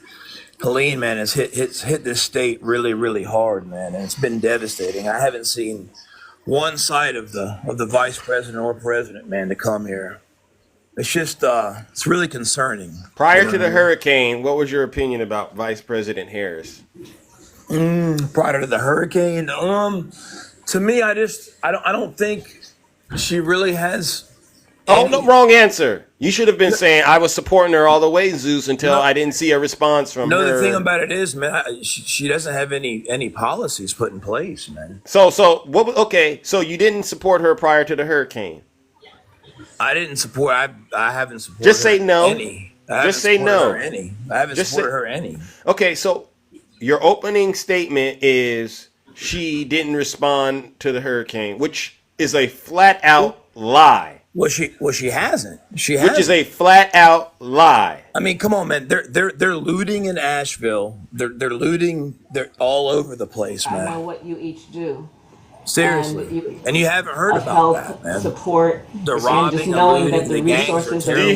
Helene, man, has hit this state really, really hard, man, and it's been devastating. I haven't seen one side of the vice president or president, man, to come here. It's just it's really concerning. Prior to the hurricane, what was your opinion about Vice President Harris? Prior to the hurricane, to me, I don't think she really has. Oh, no, wrong answer. You should have been saying I was supporting her all the way, Zeus, until I didn't see a response from her. No, the thing about it is, man, she doesn't have any policies put in place, man. So what? Okay, so you didn't support her prior to the hurricane. I didn't support. I haven't supported. Just say no. Any. Just say no. I haven't supported her any. Okay, so your opening statement is she didn't respond to the hurricane, which is a flat out lie. Well, she hasn't. Which is a flat out lie. I mean, come on, man. They're looting in Asheville. They're looting. They're all over the place, man. I know what you each do. Seriously, and you haven't heard about that, man. Support. The and robbing, just knowing looting, that the the resources gangs are. Do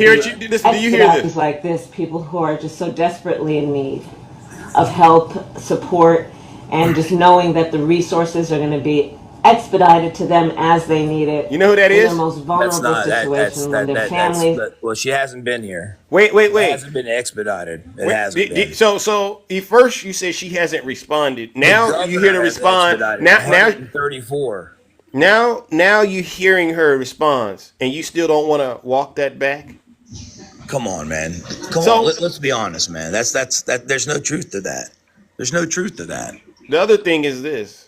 you hear this? Like this, people who are just so desperately in need of help, support, and just knowing that the resources are going to be expedited to them as they need it. You know who that in is? their most vulnerable situation when their families. Well, she hasn't been here. Wait. It hasn't been expedited. It hasn't been. So first you say she hasn't responded. Now you hear her respond. Now 134. Now you hearing her response, and you still don't want to walk that back. Come on, man. Come on. Let's be honest, man. That's there's no truth to that. There's no truth to that. The other thing is this.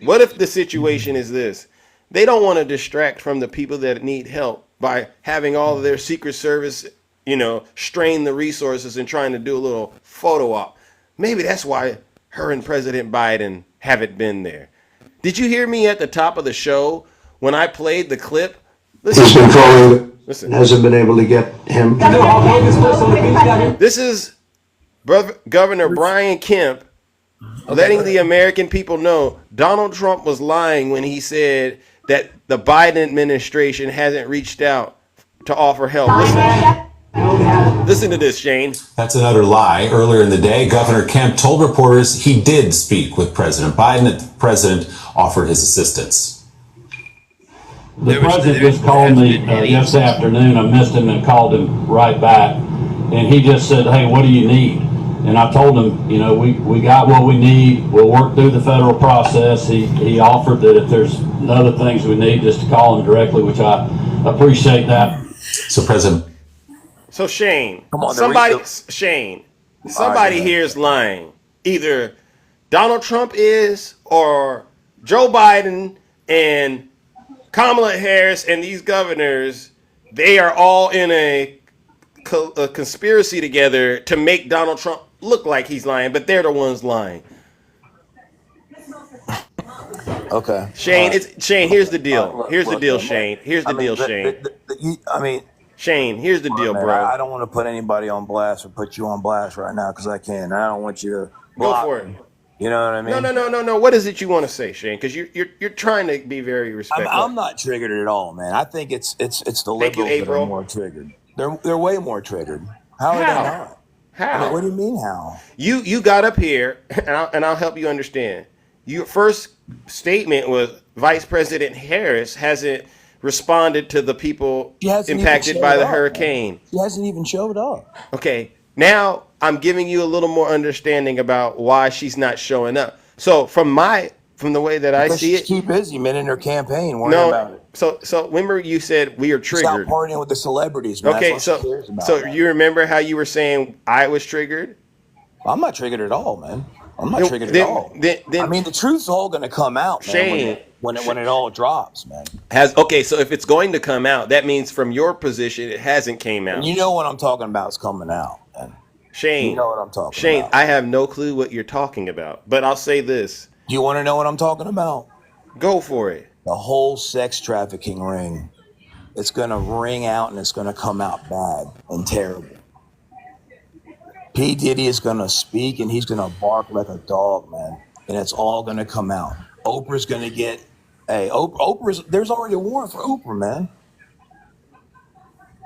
What if the situation is this? They don't want to distract from the people that need help by having all of their Secret Service, strain the resources and trying to do a little photo op. Maybe that's why her and President Biden haven't been there. Did you hear me at the top of the show when I played the clip? He's been calling. Hasn't been able to get him. This is Governor Brian Kemp letting the American people know Donald Trump was lying when he said that the Biden administration hasn't reached out to offer help. Listen to this, Shane. That's another lie. Earlier in the day, Governor Kemp told reporters he did speak with President Biden, that the president offered his assistance. The president just called me yesterday afternoon. I missed him and called him right back. And he just said, hey, what do you need? And I told him, you know, we got what we need. We'll work through the federal process. He offered that if there's other things we need, just to call him directly, which I appreciate that. So, President. So Shane, Come on, somebody here is lying. Either Donald Trump is, or Joe Biden and Kamala Harris and these governors, they are all in a conspiracy together to make Donald Trump look like he's lying, but they're the ones lying. Okay. Shane, Shane, here's the deal. Look, Here's the look, deal, man. Shane. Here's the deal, Shane. Shane, here's the deal, Man, bro. I don't want to put anybody on blast or put you on blast right now because I can. I don't want you to Go block for it. me. You know what I mean? No. What is it you want to say, Shane? Because you're trying to be very respectful. I'm not triggered at all, man. I think it's the Thank you, liberals that are April. more triggered. They're way more triggered. How are they not? How? I mean, what do you mean how? You got up here, and I'll help you understand. Your first statement was Vice President Harris hasn't responded to the people impacted by the hurricane. She hasn't even showed up. Okay, now I'm giving you a little more understanding about why she's not showing up. So from the way that I see it, keep busy, man, in her campaign. Worrying about it. So remember you said we are triggered. Stop partying with the celebrities, man. Okay, That's what she cares about, so man. you remember how you were saying I was triggered? I'm not triggered at all, man. I'm not triggered at all. I mean, the truth's all going to come out, man, Shane, when it all drops, man. So if it's going to come out, that means from your position it hasn't came out. And you know what I'm talking about is coming out, man. Shane, You know what I'm talking Shane, about. I have no clue what you're talking about, but I'll say this. Do you want to know what I'm talking about? Go for it. The whole sex trafficking ring. It's going to ring out and it's going to come out bad and terrible. P. Diddy is going to speak and he's going to bark like a dog, man. And it's all going to come out. Oprah's going to get... Hey, there's already a warrant for Oprah, man.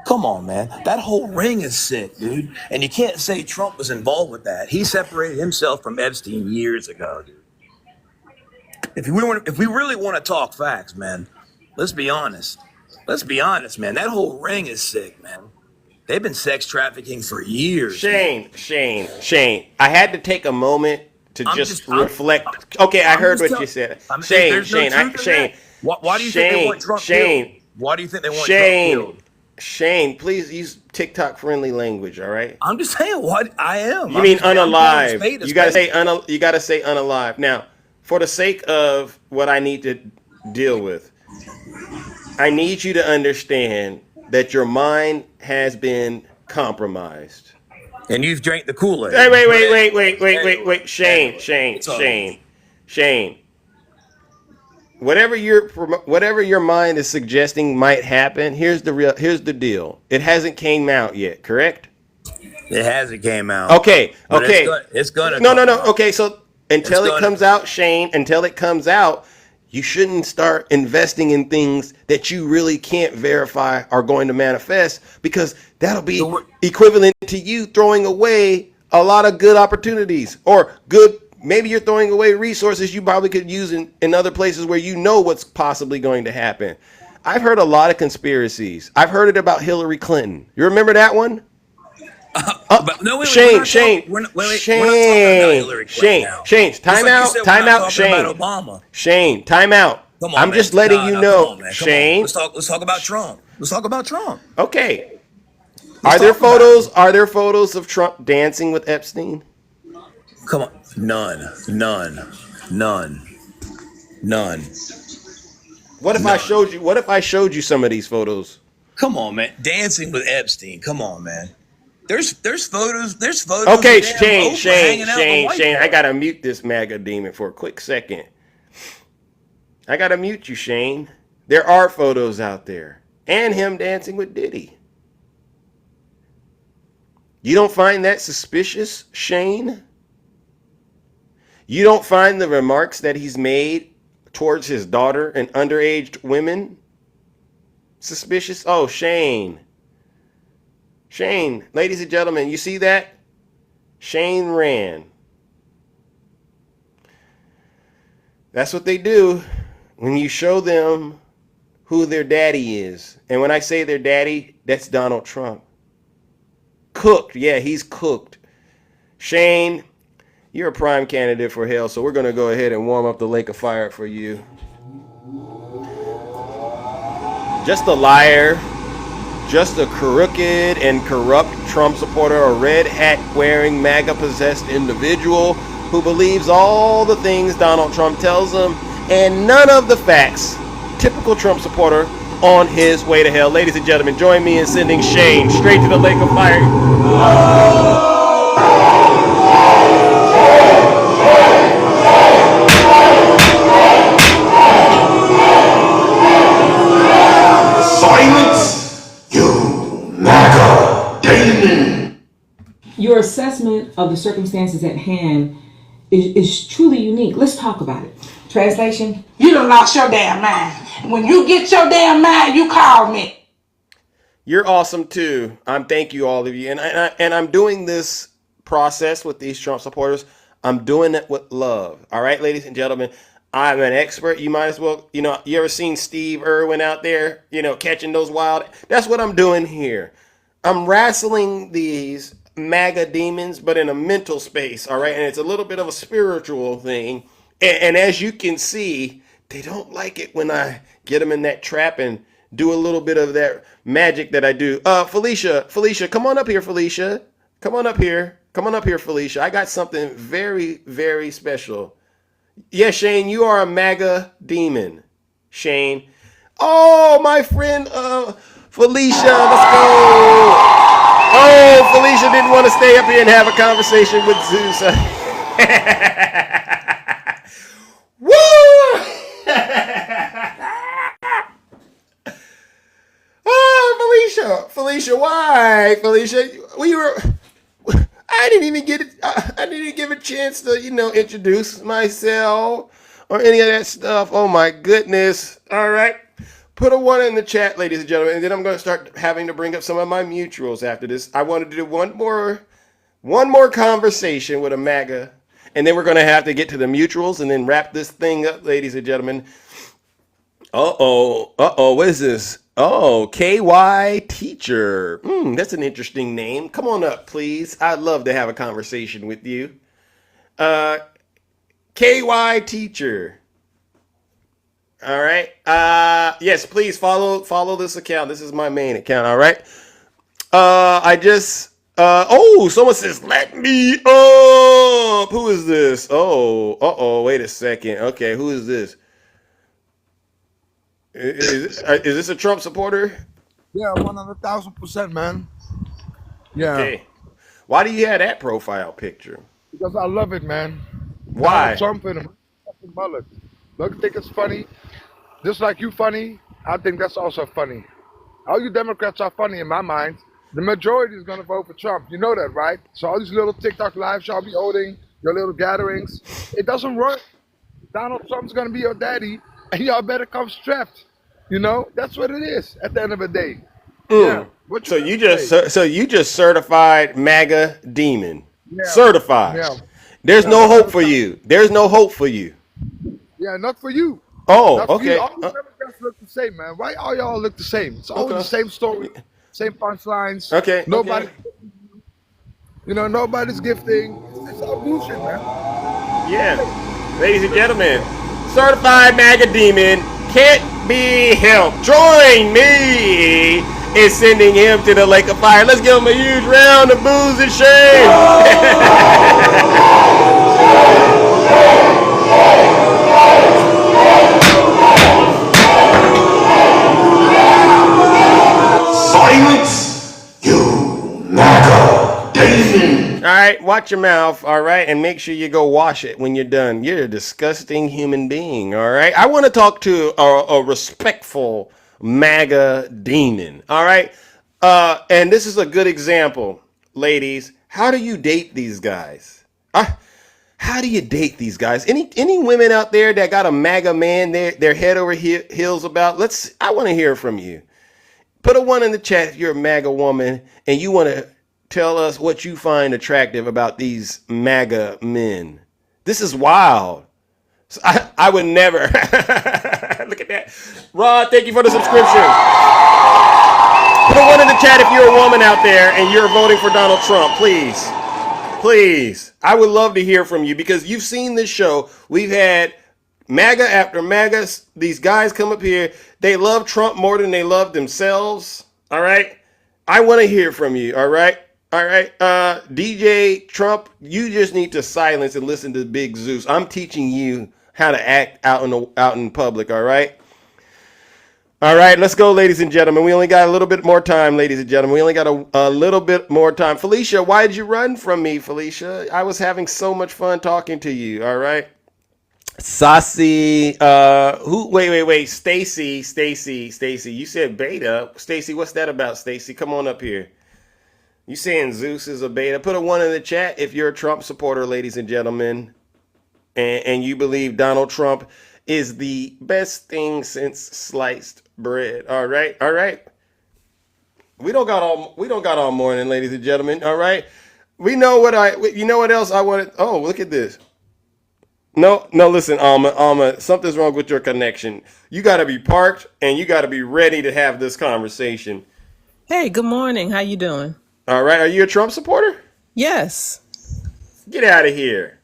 Come on, man. That whole ring is sick, dude. And you can't say Trump was involved with that. He separated himself from Epstein years ago, dude. If we really want to talk facts, man, let's be honest. Let's be honest, man. That whole ring is sick, man. They've been sex trafficking for years. Shane. I had to take a moment to reflect. Okay, I heard what you said. Shane. Why do you think they want Trump killed? Why do you think they want Trump killed? Shane, please use TikTok friendly language, all right? I'm just saying what I am. You mean unalive. You gotta say unalive. Now, for the sake of what I need to deal with, I need you to understand that your mind has been compromised. And you've drank the Kool-Aid. Hey, wait. Shane. Whatever your mind is suggesting might happen, here's the deal. It hasn't came out yet, correct? It hasn't came out. Okay. It's gonna. No. Okay, so until it comes out, Shane, you shouldn't start investing in things that you really can't verify are going to manifest, because that'll be equivalent to you throwing away a lot of good opportunities, or maybe you're throwing away resources you probably could use in other places where you know what's possibly going to happen. I've heard a lot of conspiracies. I've heard it about Hillary Clinton. You remember that one? Shane, time out. Come on, I'm man. just letting you know, Come on, Shane. Let's talk about Trump. Okay. Are there photos of Trump dancing with Epstein? Come on. None. What if I showed you some of these photos? Come on, man. Dancing with Epstein. Come on, man. There's photos. Okay, of Oprah hanging out with Shane. white I girls. gotta mute this MAGA demon for a quick second. I gotta mute you, Shane. There are photos out there, and him dancing with Diddy. You don't find that suspicious, Shane? You don't find the remarks that he's made towards his daughter and underage women suspicious? Oh, Shane, ladies and gentlemen, you see that? Shane ran. That's what they do when you show them who their daddy is. And when I say their daddy, that's Donald Trump. Cooked. Yeah, he's cooked. Shane, you're a prime candidate for hell, so we're going to go ahead and warm up the lake of fire for you. Just a liar, just a crooked and corrupt Trump supporter, a red hat wearing MAGA possessed individual who believes all the things Donald Trump tells him and none of the facts. Typical Trump supporter on his way to hell. Ladies and gentlemen, join me in sending Shane straight to the lake of fire. Silence, you MAGA Damon. Your assessment of the circumstances at hand is truly unique. Let's talk about it. Translation: you done lost your damn mind. When you get your damn mind, you call me. You're awesome too. Thank you all of you. And I'm doing this process with these Trump supporters. I'm doing it with love. All right, ladies and gentlemen. I'm an expert. You might as well, you ever seen Steve Irwin out there, catching those wild? That's what I'm doing here. I'm wrestling these MAGA demons, but in a mental space. All right. And it's a little bit of a spiritual thing. And as you can see, they don't like it when I get them in that trap and do a little bit of that magic that I do. Felicia, come on up here, Felicia. Come on up here, Felicia. I got something very, very special. Yeah, Shane, you are a MAGA demon. Shane. Oh, my friend, Felicia, let's go. Oh, Felicia didn't want to stay up here and have a conversation with Zeus. Woo! Oh, Felicia, why? Felicia, I didn't even give a chance to, introduce myself or any of that stuff. Oh my goodness. All right. Put a 1 in the chat, ladies and gentlemen, and then I'm going to start having to bring up some of my mutuals after this. I wanted to do one more conversation with a MAGA, and then we're going to have to get to the mutuals and then wrap this thing up, ladies and gentlemen. What is this? Oh, KY Teacher. That's an interesting name. Come on up, please. I'd love to have a conversation with you. KY Teacher. All right. Yes, please follow this account. This is my main account. All right. Someone says, let me up. Who is this? Wait a second. Okay, who is this? Is this a Trump supporter? Yeah, 100,000%, man. Yeah. Okay. Why do you have that profile picture? Because I love it, man. Why? Trump and fucking mullet. Look, I think it's funny. Just like you funny, I think that's also funny. All you Democrats are funny in my mind. The majority is going to vote for Trump. You know that, right? So all these little TikTok lives y'all be holding, your little gatherings, it doesn't work. Donald Trump's going to be your daddy, and y'all better come strapped. That's what it is at the end of the day. Yeah. So you just certified MAGA demon. Yeah. Certified. Yeah. There's no hope for you. There's no hope for you. Yeah, not for you. Oh, Not for okay. you. All the Democrats look the same, man. Why all y'all look the same? It's always the same story, same punchlines. Okay. Nobody, nobody's gifting. It's all bullshit, man. Yeah. Ladies and gentlemen, certified MAGA demon can't be helped. Join me in sending him to the lake of fire. Let's give him a huge round of booze and shame. Silence, you MAGA Damon. All right, watch your mouth, all right, and make sure you go wash it when you're done. You're a disgusting human being, all right? I want to talk to a respectful MAGA demon, all right? And this is a good example, ladies. How do you date these guys? How do you date these guys? Any women out there that got a MAGA man their head over heels about? I want to hear from you. Put a 1 in the chat if you're a MAGA woman and you want to tell us what you find attractive about these MAGA men. This is wild. I would never. Look at that. Rod, thank you for the subscription. Put a 1 in the chat if you're a woman out there and you're voting for Donald Trump, please. Please. I would love to hear from you because you've seen this show. We've had MAGA after MAGA. These guys come up here. They love Trump more than they love themselves. All right. I want to hear from you. All right. All right. DJ Trump, you just need to silence and listen to Big Zeus. I'm teaching you how to act out in public. All right. All right, let's go, ladies and gentlemen. We only got a little bit more time, ladies and gentlemen. We only got a little bit more time. Felicia, why did you run from me, Felicia? I was having so much fun talking to you, all right? Saucy, wait. Stacy. You said beta. Stacy, what's that about, Stacy? Come on up here. You saying Zeus is a beta? Put a 1 in the chat if you're a Trump supporter, ladies and gentlemen, and you believe Donald Trump is the best thing since sliced bread. All right. We don't got all morning, ladies and gentlemen. All right. You know what else I wanted? Oh, look at this. No, listen, Alma, something's wrong with your connection. You got to be parked and you got to be ready to have this conversation. Hey, good morning. How you doing? All right. Are you a Trump supporter? Yes. Get out of here.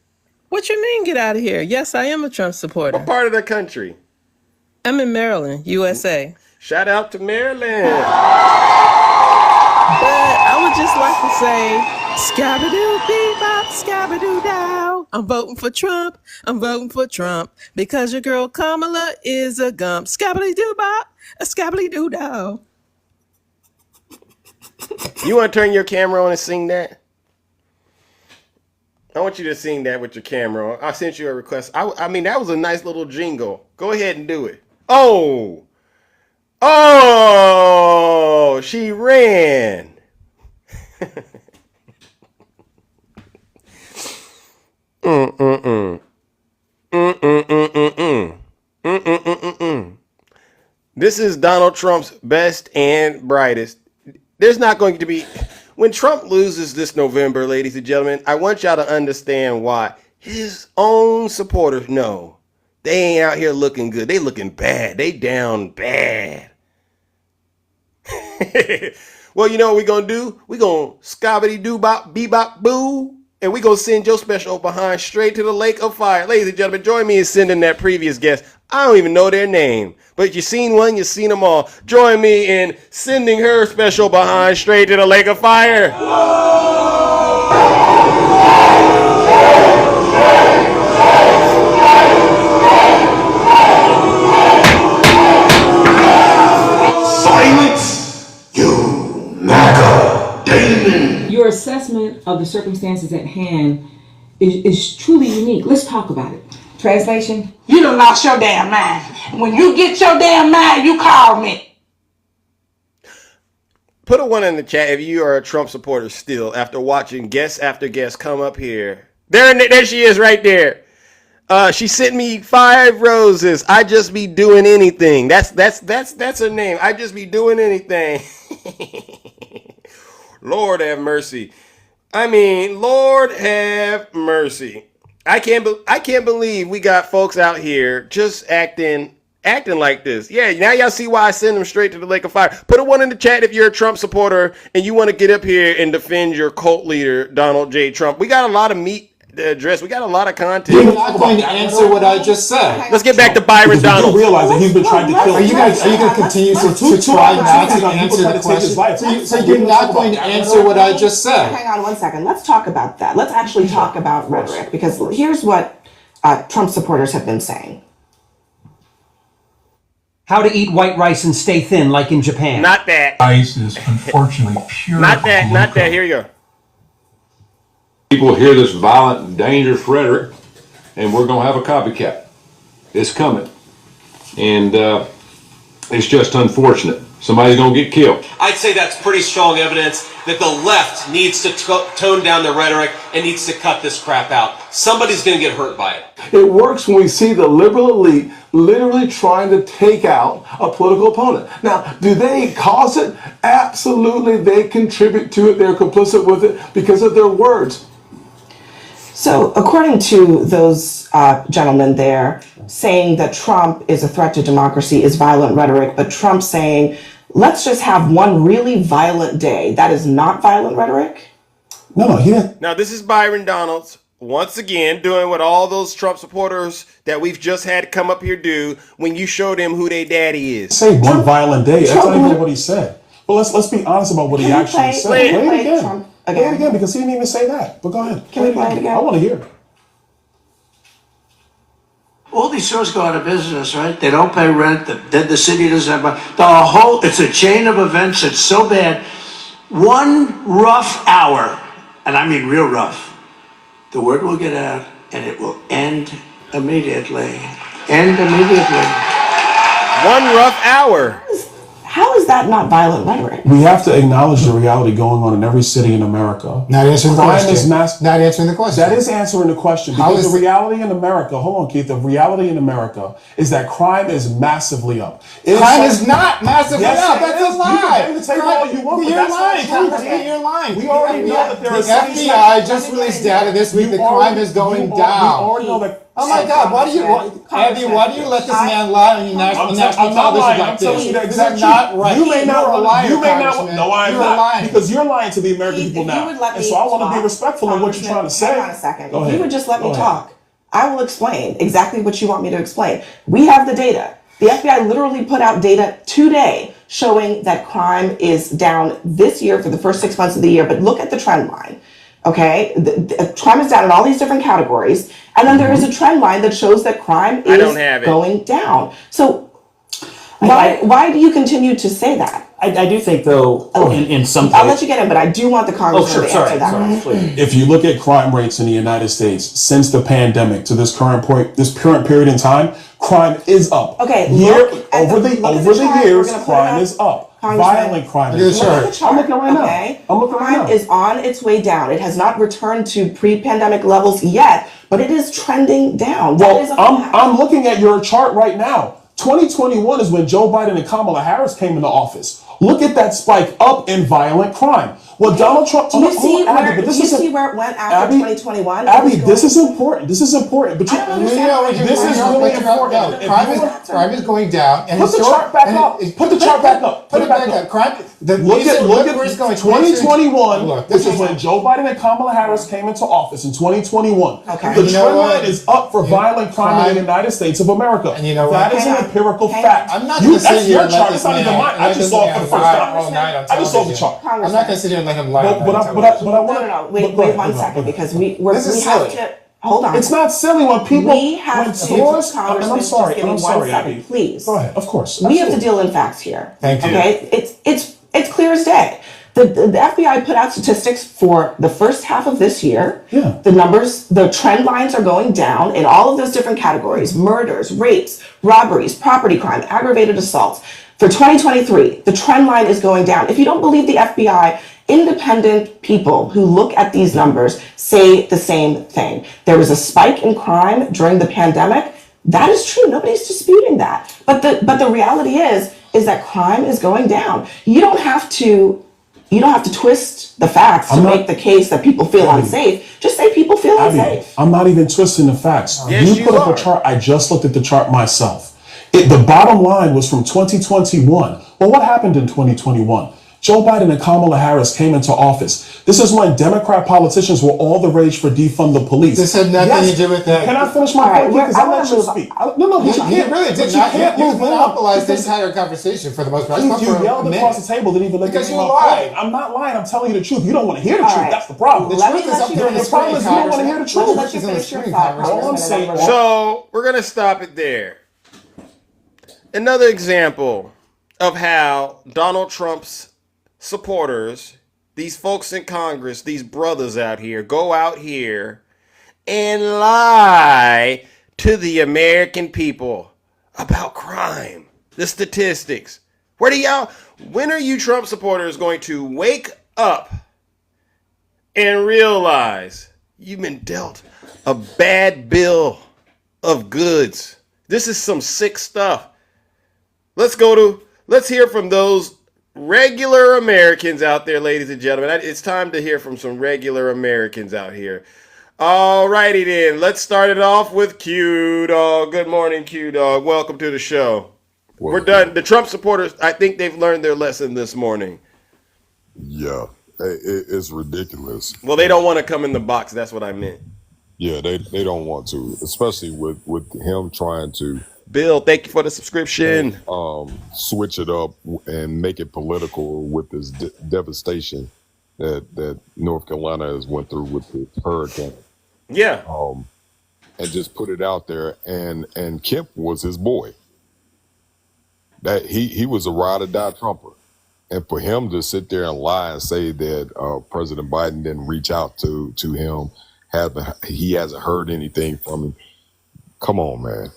What you mean get out of here? Yes, I am a Trump supporter. What part of the country? I'm in Maryland, USA. Shout out to Maryland. But I would just like to say, scabadoo bebop, scabadoo dow. I'm voting for Trump. I'm voting for Trump because your girl Kamala is a gump. Scabadoo doo bop, a scabadoo doo dow. You want to turn your camera on and sing that? I want you to sing that with your camera on. I sent you a request. I mean, that was a nice little jingle. Go ahead and do it. Oh, she ran. This is Donald Trump's best and brightest. There's not going to be... When Trump loses this November, ladies and gentlemen, I want y'all to understand why. His own supporters know they ain't out here looking good. They looking bad. They down bad. Well, you know what we gonna do? We gonna scobbity doo bop bebop boo, and we gonna send your special behind straight to the lake of fire. Ladies and gentlemen, join me in sending that previous guest. I don't even know their name, but you seen one, you seen them all. Join me in sending her special behind straight to the lake of fire. Silence, you MAGA demon. Your assessment of the circumstances at hand is truly unique. Let's talk about it. Translation, you done lost your damn mind. When you get your damn mind, you call me. Put a 1 in the chat if you are a Trump supporter still after watching guest after guest come up here. There she is right there. She sent me 5 roses. I just be doing anything. That's her name. I just be doing anything. Lord have mercy. I mean, Lord have mercy. I can't believe we got folks out here just acting like this. Yeah, now y'all see why I send them straight to the lake of fire. Put a 1 in the chat if you're a Trump supporter and you want to get up here and defend your cult leader, Donald J. Trump. We got a lot of meat to address. We got a lot of content. You're not going to answer what I just said. Let's get back to Byron Donald. You realize that he's been trying to kill. Are you going to continue to try not to answer the question? So you're not going to answer what I just said. Hang on one second. Let's talk about that. Let's actually talk about rhetoric, because here's what Trump supporters have been saying. How to eat white rice and stay thin, like in Japan. Not that. Rice is unfortunately pure. Not that. Here you go. People hear this violent and dangerous rhetoric, and we're going to have a copycat. It's coming. And it's just unfortunate. Somebody's going to get killed. I'd say that's pretty strong evidence that the left needs to tone down the rhetoric and needs to cut this crap out. Somebody's going to get hurt by it. It works when we see the liberal elite literally trying to take out a political opponent. Now, do they cause it? Absolutely, they contribute to it. They're complicit with it because of their words. So, according to those gentlemen there, saying that Trump is a threat to democracy is violent rhetoric, but Trump saying, let's just have one really violent day, that is not violent rhetoric? No, he didn't. Now, this is Byron Donalds, once again, doing what all those Trump supporters that we've just had come up here do when you show them who their daddy is. Say one violent day. That's not even what he said. But let's be honest about what he actually said. Play it again. Trump Play it again, because he didn't even say that. But go ahead. Can we play it again? I want to hear it. All these stores go out of business, right? They don't pay rent. The city doesn't have the whole. It's a chain of events. It's so bad. One rough hour, and I mean real rough, the word will get out, and it will end immediately. End immediately. One rough hour. How is that not violent rhetoric? We have to acknowledge the reality going on in every city in America. Not answering the Crime question. is Not answering the question. That is answering the question. How Because is the reality in America, hold on, Keith, the reality in America is that crime is massively up. Crime is not massively Yes, up. it That's is. a lie. You can say all you want, but You're that's not lying. true. Congressman, you're lying. We already know that there The are cities FBI just released data this week that crime is going down. We already know that. Oh my God! Why do you, Abby? Why do you let this man lie on your national television I'm like telling you the this? exact This is not truth. right. You may not. You're a liar, You may not. Congressman. No, I'm You're not. lying. Because you're lying to the American people You now. would let And me so I want to be talk, respectful of what you're trying to say. Hang on a second. Go If ahead. you would just let me Go ahead. talk, I will explain exactly what you want me to explain. We have the data. The FBI literally put out data today showing that crime is down this year for the first 6 months of the year. But look at the trend line. Okay, the crime is down in all these different categories, and then there is a trend line that shows that crime I is don't have it. going down. So why do you continue to say that? I do think, though, in some I'll let you get in, but I do want the congressman to answer that. please. If you look at crime rates in the United States since the pandemic to this current point, this current period in time, crime is up. Okay, over the chart. We're years, gonna put it crime up. is up. Congressman, Violent crime look is at up. the chart, I'm looking right now. okay? I'm looking right Crime now. is on its way down. It has not returned to pre-pandemic levels yet, but it is trending down. That is a fact. I'm looking at your chart right now. 2021 is when Joe Biden and Kamala Harris came into office. Look at that spike up in violent crime. Well, Donald Trump. Do you see Abby, where it went after 2021? Abby, this is important. This is important. But I don't understand. this is really important. Crime is going down. And Put the chart back up. Put the chart back up. Put it back up. Crime. Look at where it's going. 2021, Look, which is when Joe Biden and Kamala Harris came into office in 2021. Okay. The You know trend what? line is up for violent crime in the United States of America. And you know that what? is an empirical fact. I'm not going to sit That's here your and let chart. this It's not even man mine. I just saw it for the first lie time. all night on I just saw the television. chart. I'm not going to sit here and let him lie. But I want No. Wait one second, because we This is have silly. to hold on. It's not silly when people. We have when to. stores, and Congressman, I'm sorry. just give me I'm 1 sorry, second, Abby. please. Go ahead. Of course. We have to Absolutely. deal in facts here. Thank you. Okay, it's clear as day. The FBI put out statistics for the first half of this year. Yeah. The numbers, the trend lines are going down in all of those different categories: murders, rapes, robberies, property crime, aggravated assaults. For 2023, the trend line is going down. If you don't believe the FBI, independent people who look at these numbers say the same thing. There was a spike in crime during the pandemic. That is true. Nobody's disputing that. But the reality is that crime is going down. You don't have to twist the facts to make the case that people feel unsafe. Just say people feel unsafe. I'm not even twisting the facts. Yes, you put you up are. a chart. I just looked at the chart myself. The bottom line was from 2021. Well, what happened in 2021? Joe Biden and Kamala Harris came into office. This is when Democrat politicians were all the rage for defund the police. This had nothing to do with that. Can I finish my point? Because I let you speak. No, but you He can't. really but did you not. can't You move on. monopolized the Because entire conversation for the most part. You yelled across the table, didn't even let me Because make you my lied. point. I'm not lying. I'm telling you the truth. You don't want to hear the All truth. right. That's the problem. Let me let you The finish. problem is you don't want to hear the truth. Let you finish your thought. All I'm saying. So we're gonna stop it there. Another example of how Donald Trump's supporters, these folks in Congress, these brothers out here, go out here and lie to the American people about crime, the statistics. When are you Trump supporters going to wake up and realize you've been dealt a bad bill of goods? This is some sick stuff. Let's hear from those regular Americans out there, ladies and gentlemen. It's time to hear from some regular Americans out here. All righty then. Let's start it off with Q Dog. Good morning, Q Dog. Welcome to the show. We're done. The Trump supporters, I think they've learned their lesson this morning. Yeah, it's ridiculous. Well, they don't want to come in the box. That's what I meant. Yeah, they don't want to, especially with him trying to. Bill, thank you for the subscription. Switch it up and make it political with this devastation that North Carolina has went through with the hurricane. Yeah. And just put it out there. And Kemp was his boy. That he was a ride or die Trumper. And for him to sit there and lie and say that President Biden didn't reach out to him, he hasn't heard anything from him. Come on, man.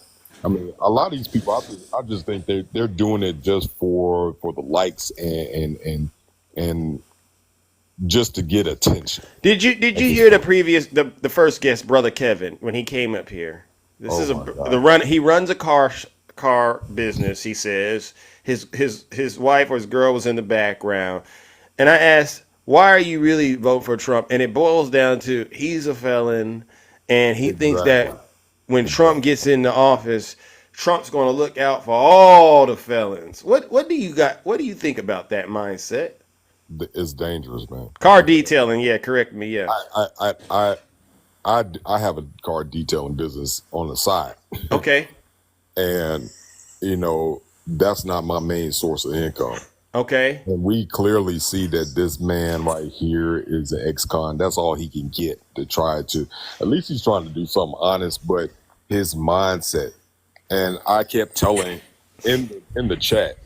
I mean, a lot of these people, I just think they're doing it just for the likes and just to get attention. Did you hear the first guest, Brother Kevin, when he came up here? This is the run. He runs a car business. He says his wife or his girl was in the background, and I asked, why are you really voting for Trump? And it boils down to he's a felon, and he thinks that when Trump gets into office, Trump's going to look out for all the felons. What do you got? What do you think about that mindset? It's dangerous, man. Car detailing, yeah. Correct me, yeah. I have a car detailing business on the side. Okay. And that's not my main source of income. Okay. And we clearly see that this man right here is an ex-con. That's all he can get to try to, at least he's trying to do something honest, but his mindset. And I kept telling in the chat,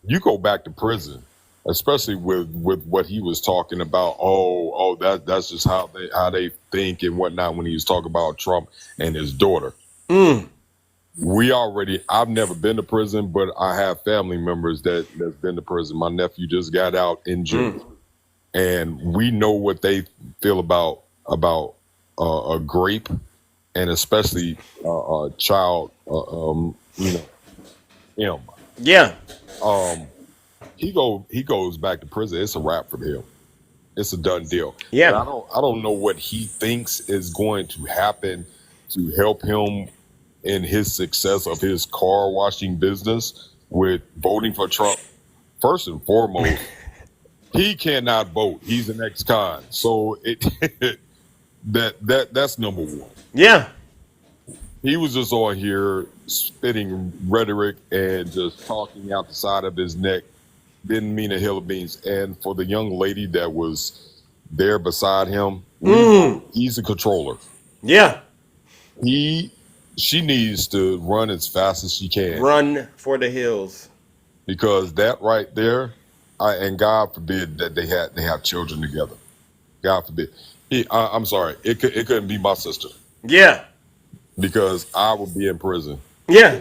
you go back to prison, especially with what he was talking about. That's just how they think and whatnot when he was talking about Trump and his daughter. I've never been to prison, but I have family members that's been to prison. My nephew just got out in June, and we know what they feel about a grape, and especially a child. Yeah. He goes back to prison. It's a wrap for him. It's a done deal. Yeah. And I don't know what he thinks is going to happen to help him in his success of his car washing business with voting for Trump. First and foremost, he cannot vote. He's an ex-con. So that's number one. Yeah. He was just on here spitting rhetoric and just talking out the side of his neck. Didn't mean a hill of beans. And for the young lady that was there beside him, he's a controller. Yeah. She needs to run as fast as she can. Run for the hills. Because that right there, and God forbid that they have children together. God forbid. I'm sorry. It couldn't be my sister. Yeah. Because I would be in prison. Yeah.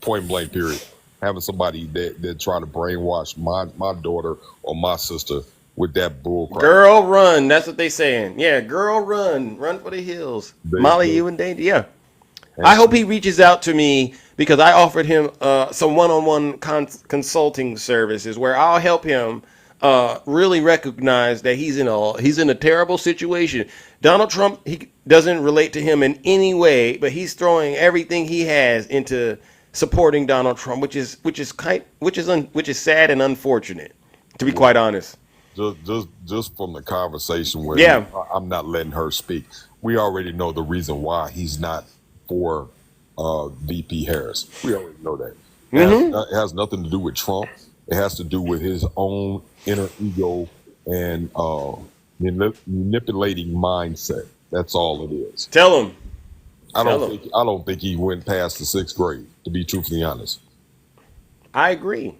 Point blank, period. Having somebody that try to brainwash my daughter or my sister with that bull crap. Girl, run. That's what they saying. Yeah, girl, run. Run for the hills. Molly, you in danger. Yeah. I hope he reaches out to me because I offered him some one-on-one consulting services where I'll help him really recognize that he's in a terrible situation. Donald Trump, he doesn't relate to him in any way, but he's throwing everything he has into supporting Donald Trump, which is sad and unfortunate, to be quite honest. Just from the conversation where I'm not letting her speak, we already know the reason why he's not for VP Harris. We already know that. It has nothing to do with Trump. It has to do with his own inner ego and manipulating mindset. That's all it is. Tell him. I don't think he went past the 6th grade, to be truthfully honest. I agree.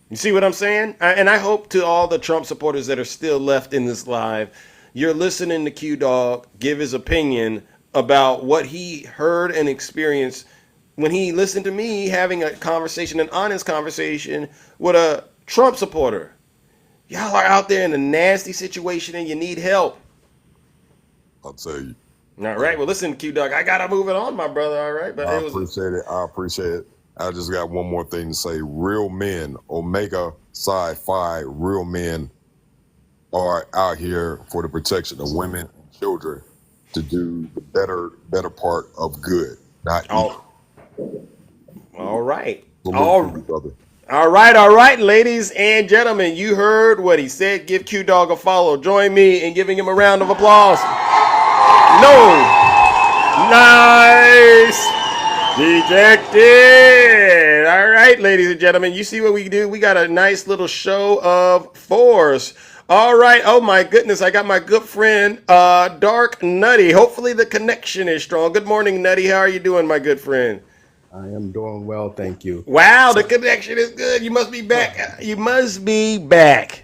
You see what I'm saying? And I hope to all the Trump supporters that are still left in this live, you're listening to Q Dog give his opinion about what he heard and experienced when he listened to me having a conversation, an honest conversation with a Trump supporter. Y'all are out there in a nasty situation and you need help. I'll tell you. All right. Well, listen, Q Dog, I gotta move it on, my brother. All right, but I appreciate it. I just got one more thing to say. Real men, Omega Psi Phi, real men are out here for the protection of women and children to do the better part of good, not evil. All right. Salute to you, brother. All right, ladies and gentlemen, you heard what he said. Give Q Dog a follow. Join me in giving him a round of applause. No. Nice. Dejected. All right, ladies and gentlemen, you see what we do? We got a nice little show of force. All right. Oh my goodness, I got my good friend, Dark Nutty. Hopefully the connection is strong. Good morning, Nutty. How are you doing, my good friend? I am doing well, thank you. Wow, the connection is good. You must be back. You must be back.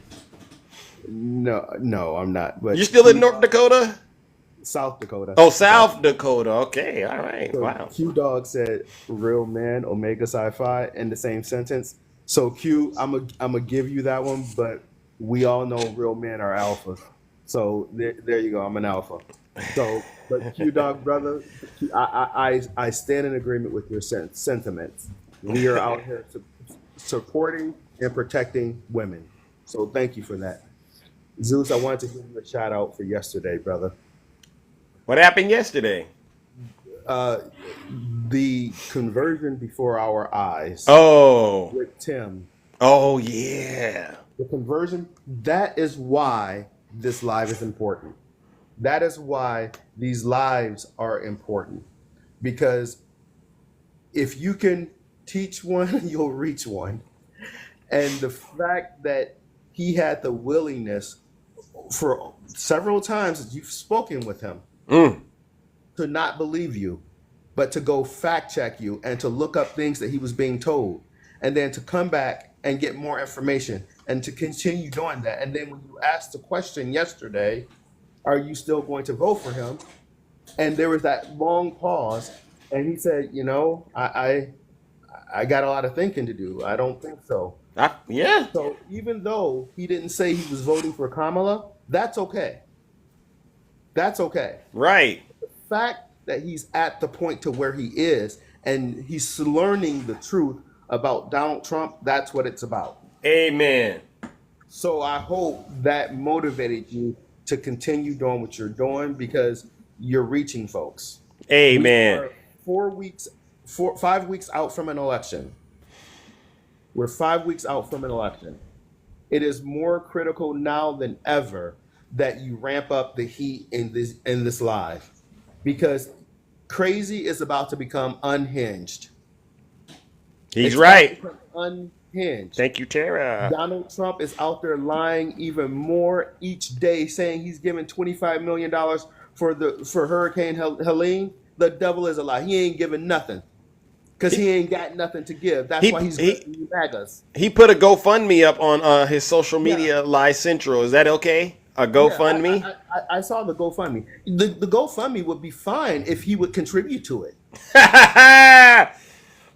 No, I'm not. But You still in North Dakota? South Dakota. Oh, South Dakota. Okay, all right. So Wow. Q Dog said "real man," Omega Sci-Fi in the same sentence. So Q, I'm a give you that one, but we all know real men are alphas. So there you go. I'm an alpha. So, but Q Dog brother, I stand in agreement with your sentiments. We are out here supporting and protecting women. So thank you for that. Zeus, I wanted to give you a shout out for yesterday, brother. What happened yesterday? The conversion before our eyes. Oh. With Tim. Oh, yeah. The conversion, that is why this live is important. That is why these lives are important. Because if you can teach one, you'll reach one. And the fact that he had the willingness for several times that you've spoken with him to not believe you, but to go fact check you and to look up things that he was being told, and then to come back and get more information and to continue doing that. And then when you asked the question yesterday, are you still going to vote for him? And there was that long pause, and he said, you know, I got a lot of thinking to do. I don't think so. Yeah. So even though he didn't say he was voting for Kamala, that's okay. That's okay. Right. The fact that he's at the point to where he is and he's learning the truth about Donald Trump, that's what it's about. Amen. So I hope that motivated you to continue doing what you're doing because you're reaching folks. Amen. We are 5 weeks out from an election. We're 5 weeks out from an election. It is more critical now than ever that you ramp up the heat in this live, because crazy is about to become unhinged. He's right. Unhinged. Thank you, Tara. Donald Trump is out there lying even more each day, saying he's giving $25 million for Hurricane Helene. The devil is a lie. He ain't giving nothing. Because he ain't got nothing to give. That's why he's MAGAs. He put a GoFundMe up on his social media, Live Central. Is that okay? A GoFundMe? Yeah, I saw the GoFundMe. The GoFundMe would be fine if he would contribute to it.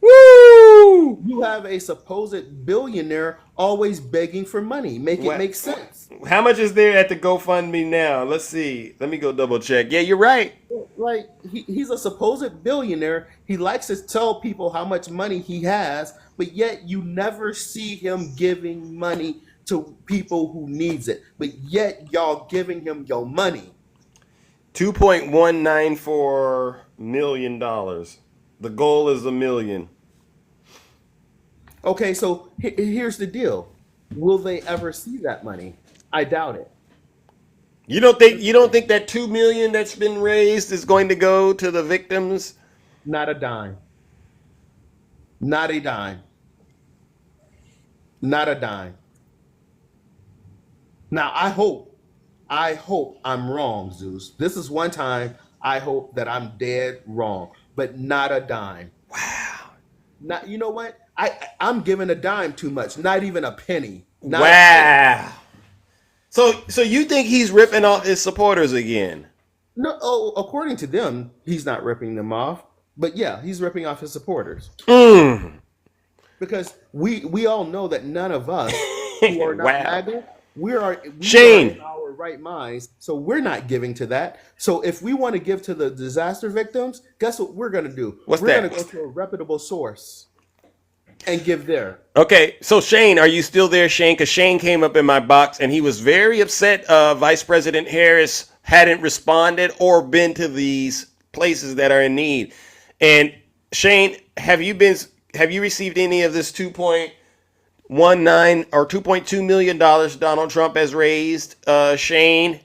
Woo! You have a supposed billionaire always begging for money. Make it make sense. How much is there at the GoFundMe now? Let's see. Let me go double check. Yeah, you're right. Like, he's a supposed billionaire. He likes to tell people how much money he has, but yet you never see him giving money to people who needs it. But yet y'all giving him your money. $2.194 million. The goal is $1 million. Okay, so here's the deal. Will they ever see that money? I doubt it. You don't think that $2 million that's been raised is going to go to the victims? Not a dime. Not a dime. Not a dime. Now I hope I'm wrong, Zeus. This is one time I hope that I'm dead wrong, but not a dime. Wow. Not, you know what? I'm giving a dime too much, not even a penny. Not wow. A penny. So you think he's ripping off his supporters again? No, according to them, he's not ripping them off. But yeah, he's ripping off his supporters. Because we all know that none of us who are not MAGA, we are in our right minds, so we're not giving to that. So if we want to give to the disaster victims, guess what we're going to do? We're going to go to a reputable source. and give there. Okay, so Shane, are you still there, Shane? Because Shane came up in my box and he was very upset. Vice President Harris hadn't responded or been to these places that are in need. And Shane, have you received any of this 2.19 or $2.2 million Donald Trump has raised, Shane?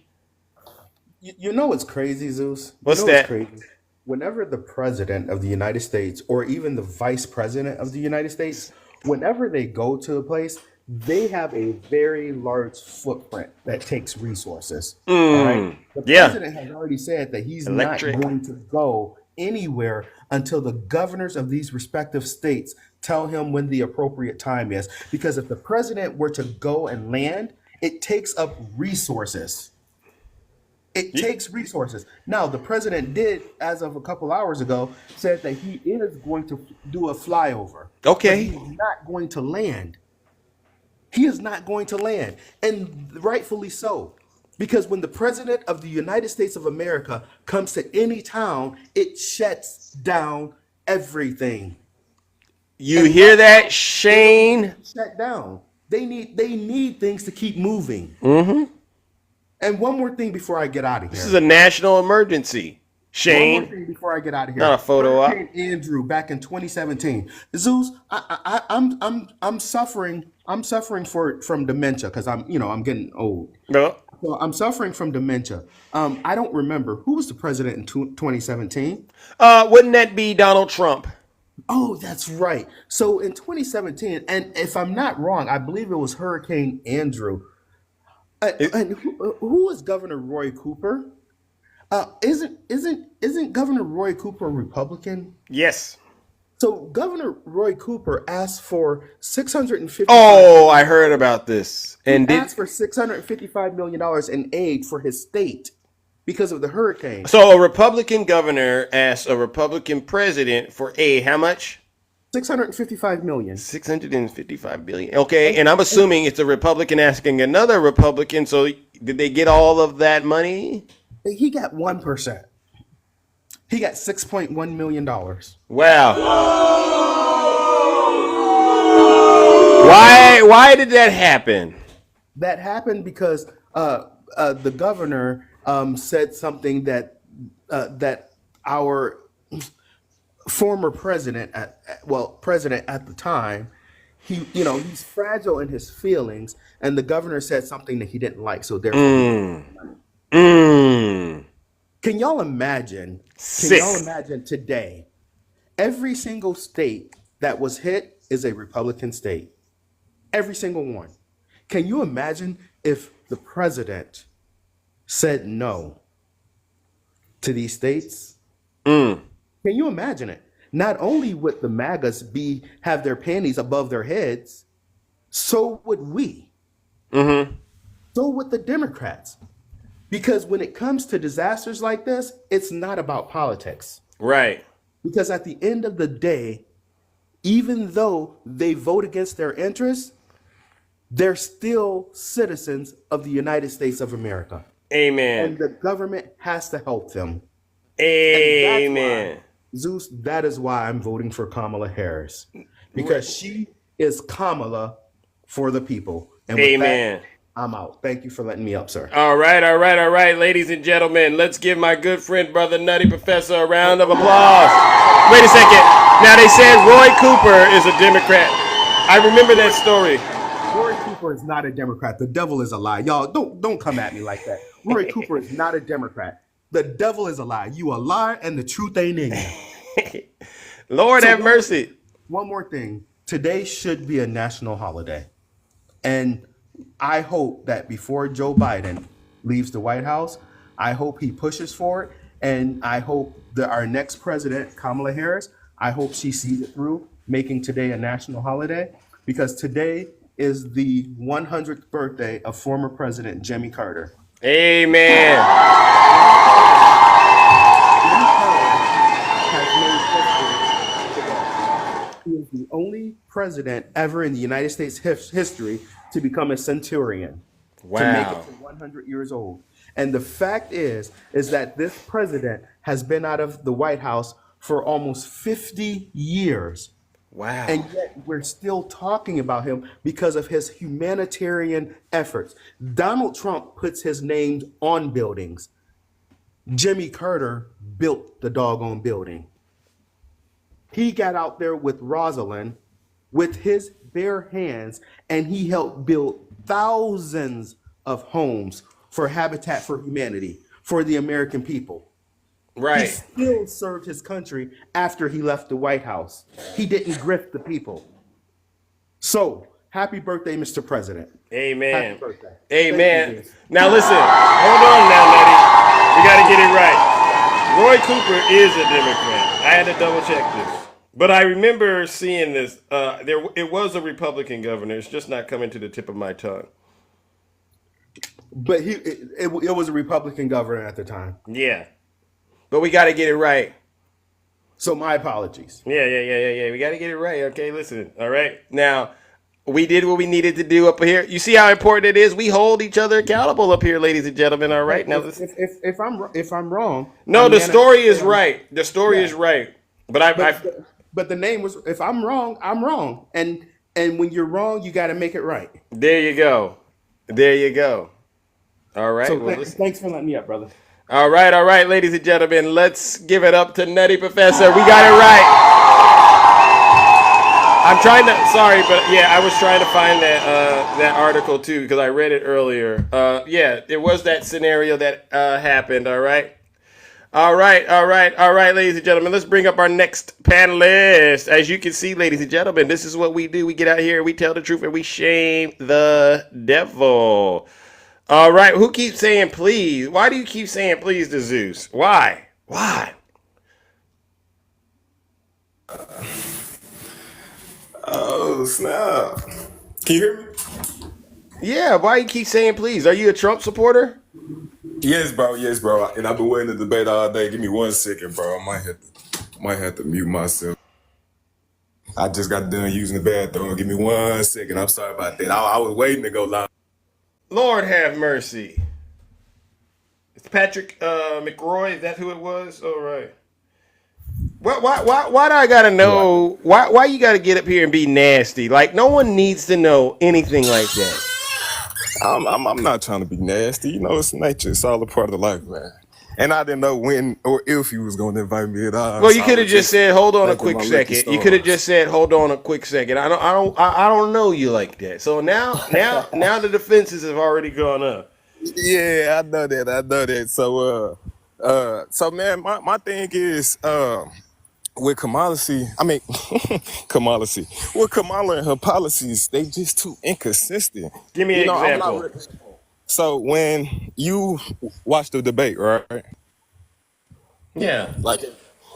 You know what's crazy, Zeus? What's you know that? What's crazy? Whenever the president of the United States or even the vice president of the United States, whenever they go to a place, they have a very large footprint that takes resources. All right? The president has already said that he's not going to go anywhere until the governors of these respective states tell him when the appropriate time is. Because if the president were to go and land, it takes up resources. It takes resources. Now, the president did, as of a couple hours ago, said that he is going to do a flyover. Okay. But he's not going to land. He is not going to land. And rightfully so. Because when the president of the United States of America comes to any town, it shuts down everything. You hear that, Shane? Shut down. They need things to keep moving. Mm-hmm. And one more thing before I get out of here. This is a national emergency, Shane. One more thing before I get out of here. Not a photo op. Hurricane Andrew back in 2017. Zeus, I'm suffering. I'm suffering from dementia because I'm getting old. No. So I'm suffering from dementia. I don't remember who was the president in 2017. Wouldn't that be Donald Trump? Oh, that's right. So in 2017, and if I'm not wrong, I believe it was Hurricane Andrew. And who is Governor Roy Cooper? Isn't Governor Roy Cooper a Republican? Yes. So Governor Roy Cooper asked for $650. Oh, I heard about this. And asked for $655 million in aid for his state because of the hurricane. So a Republican governor asked a Republican president for how much? $655 million. $655 billion. Okay, and I'm assuming it's a Republican asking another Republican. So did they get all of that money? He got 1%. He got $6.1 million. Wow. Why did that happen? That happened because the governor said something that our former president president at the time, he's fragile in his feelings, and the governor said something that he didn't like, so therefore Can y'all imagine today, every single state that was hit is a Republican state. Every single one. Can you imagine if the president said no to these states? Can you imagine it? Not only would the MAGAs have their panties above their heads, so would we. Mm-hmm. So would the Democrats. Because when it comes to disasters like this, it's not about politics. Right. Because at the end of the day, even though they vote against their interests, they're still citizens of the United States of America. Amen. And the government has to help them. Amen. Zeus, that is why I'm voting for Kamala Harris. Because she is Kamala for the people. And with Amen. that, I'm out. Thank you for letting me up, sir. All right, ladies and gentlemen. Let's give my good friend, Brother Nutty Professor, a round of applause. Wait a second. Now, they said Roy Cooper is a Democrat. I remember that story. Roy Cooper is not a Democrat. The devil is a lie. Y'all, don't come at me like that. Roy Cooper is not a Democrat. The devil is a lie. You a lie, and the truth ain't in you. Lord have mercy. One more thing. Today should be a national holiday. And I hope that before Joe Biden leaves the White House, I hope he pushes for it. And I hope that our next president, Kamala Harris, I hope she sees it through, making today a national holiday. Because today is the 100th birthday of former President Jimmy Carter. Amen. He is the only president ever in the United States history to become a centurion. Wow. To make it to 100 years old. And the fact is that this president has been out of the White House for almost 50 years. Wow. And yet we're still talking about him because of his humanitarian efforts. Donald Trump puts his name on buildings. Jimmy Carter built the doggone building. He got out there with Rosalind with his bare hands, and he helped build thousands of homes for Habitat for Humanity, for the American people. He Right. still served his country after he left the White House. He didn't grift the people. So, happy birthday, Mr. President. Amen. Happy birthday. Amen. Thank you, Vince. Now listen, hold on now, Nutty. We got to get it right. Roy Cooper is a Democrat. I had to double check this, but I remember seeing this. It was a Republican governor. It's just not coming to the tip of my tongue. But it was a Republican governor at the time. Yeah, but we got to get it right. So my apologies. Yeah. We got to get it right. Okay, listen. All right. Now, we did what we needed to do up here. You see how important it is? We hold each other accountable up here, ladies and gentlemen. All right. Now, listen. If I'm wrong, No, the story is right. The story is right. But the name was. If I'm wrong, I'm wrong. And when you're wrong, you got to make it right. There you go. There you go. All right. So Well, listen. thanks for letting me up, brother. All right, ladies and gentlemen. Let's give it up to Nutty Professor. We got it right. I'm trying to. Sorry, but yeah, I was trying to find that article too because I read it earlier. Yeah, it was that scenario that happened. All right, ladies and gentlemen. Let's bring up our next panelist. As you can see, ladies and gentlemen, this is what we do. We get out here, we tell the truth, and we shame the devil. All right, who keeps saying please? Why do you keep saying please to Zeus? Why? Oh, snap. Can you hear me? Yeah, why you keep saying please? Are you a Trump supporter? Yes, bro. And I've been waiting to debate all day. Give me 1 second, bro. I might have to mute myself. I just got done using the bathroom. Give me 1 second. I'm sorry about that. I was waiting to go live. Lord have mercy. It's Patrick McRoy. Is that who it was? All right. Why do I gotta know? Why you gotta get up here and be nasty? Like no one needs to know anything like that. I'm not trying to be nasty. You know, it's nature. It's all a part of the life, man. And I didn't know when or if you was going to invite me at all. Well, you could have just said, "Hold on a quick second." You could have just said, "Hold on a quick second." I don't know you like that. So now the defenses have already gone up. Yeah, I know that. So man, my thing is with Kamala, with Kamala and her policies, they just too inconsistent. Give me an example. So when you watch the debate, right? Yeah.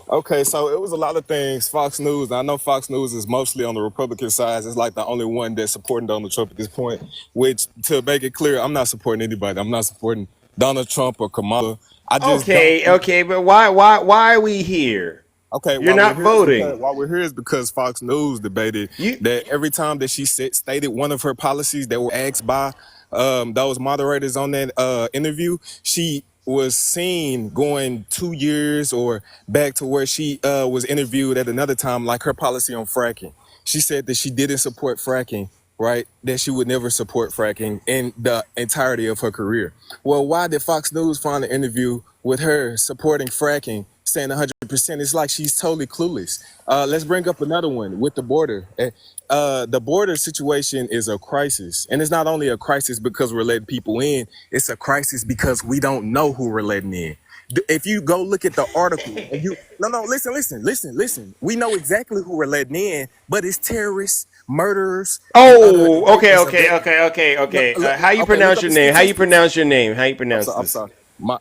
Okay, so it was a lot of things. Fox News, I know Fox News is mostly on the Republican side. It's like the only one that's supporting Donald Trump at this point, which, to make it clear, I'm not supporting anybody. I'm not supporting Donald Trump or Kamala. Okay, but why are we here? Okay, you're not voting. Why we're here is because Fox News debated that every time that she stated one of her policies that were asked by those moderators on that interview, she was seen going 2 years or back to where she was interviewed at another time, like her policy on fracking. She said that she didn't support fracking, right? That she would never support fracking in the entirety of her career. Well, why did Fox News find an interview with her supporting fracking, saying 100%? It's like she's totally clueless. Let's bring up another one with the border. The border situation is a crisis. And it's not only a crisis because we're letting people in, it's a crisis because we don't know who we're letting in. If you go look at the article, and listen. We know exactly who we're letting in, but it's terrorists, murderers. Okay. How you pronounce your name? How you pronounce your name? I'm sorry.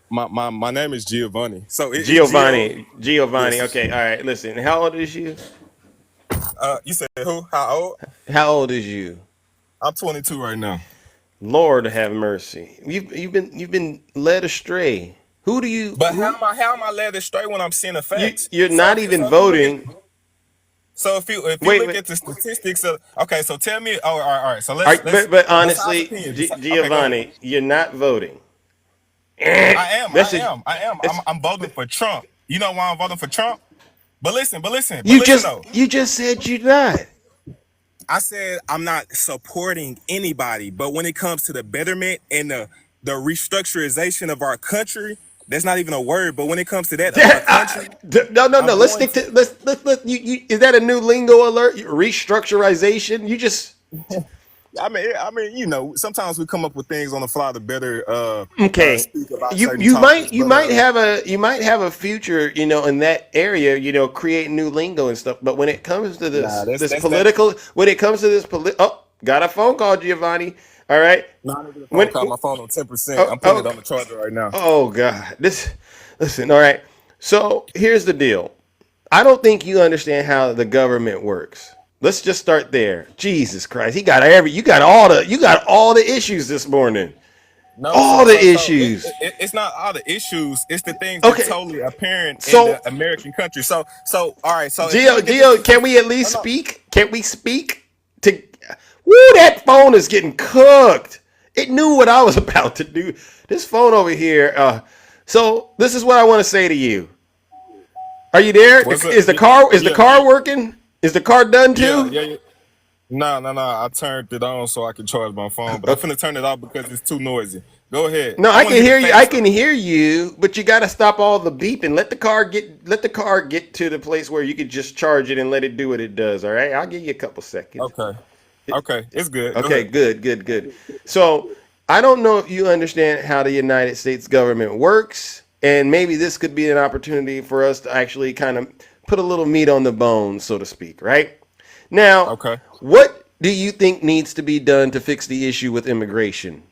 My name is Giovanni. So Giovanni. Yes. Okay, all right. Listen, how old is you? You said who? How old? How old is you? I'm 22 right now. Lord have mercy. You've been led astray. Who do you? But how am I led astray when I'm seeing the facts? You're not even voting. So if you look at the statistics of so tell me. Oh, all right. So let's. But honestly, Giovanni, you're not voting. I am. I'm voting for Trump. You know why I'm voting for Trump? But listen You though. just said you're not. I said I'm not supporting anybody, but when it comes to the betterment and the restructurization of our country, that's not even a word. But when it comes to that of our country, No. I'm Let's going stick to let's you is that a new lingo alert? Restructurization? You just I mean, you know, sometimes we come up with things on the fly to better okay. speak about You certain you topics. might you But might have a future, you know, in that area, you know, creating new lingo and stuff. But when it comes to nah, this that's political, when it comes to this oh, got a phone call, Giovanni. All right. not even a phone When call. My phone on 10%. oh, I'm putting it oh, on the charger right now. oh God, listen. All right. So here's the deal. I don't think you understand how the government works. Let's just start there. Jesus Christ, you got all the issues this morning. No, All the issues. it's not all the issues. It's the things that Okay. totally apparent in So the American country. So all right. So if you look at Gio, can we at least speak? Can we speak to woo, that phone is getting cooked. It knew what I was about to do. This phone over here. So this is what I want to say to you. Are you there? Is the car working? Is the car done too? Yeah. No. I turned it on so I can charge my phone, but I'm finna turn it off because it's too noisy. Go ahead. No, I wanna can hear the you. facts, I can hear you, but you got to stop all the beeping. Let the car get to the place where you could just charge it and let it do what it does. All right, I'll give you a couple seconds. Okay, it's good. Go Okay, ahead. good. So I don't know if you understand how the United States government works, and maybe this could be an opportunity for us to actually kind of put a little meat on the bone, so to speak. Right now, what do you think needs to be done to fix the issue with immigration?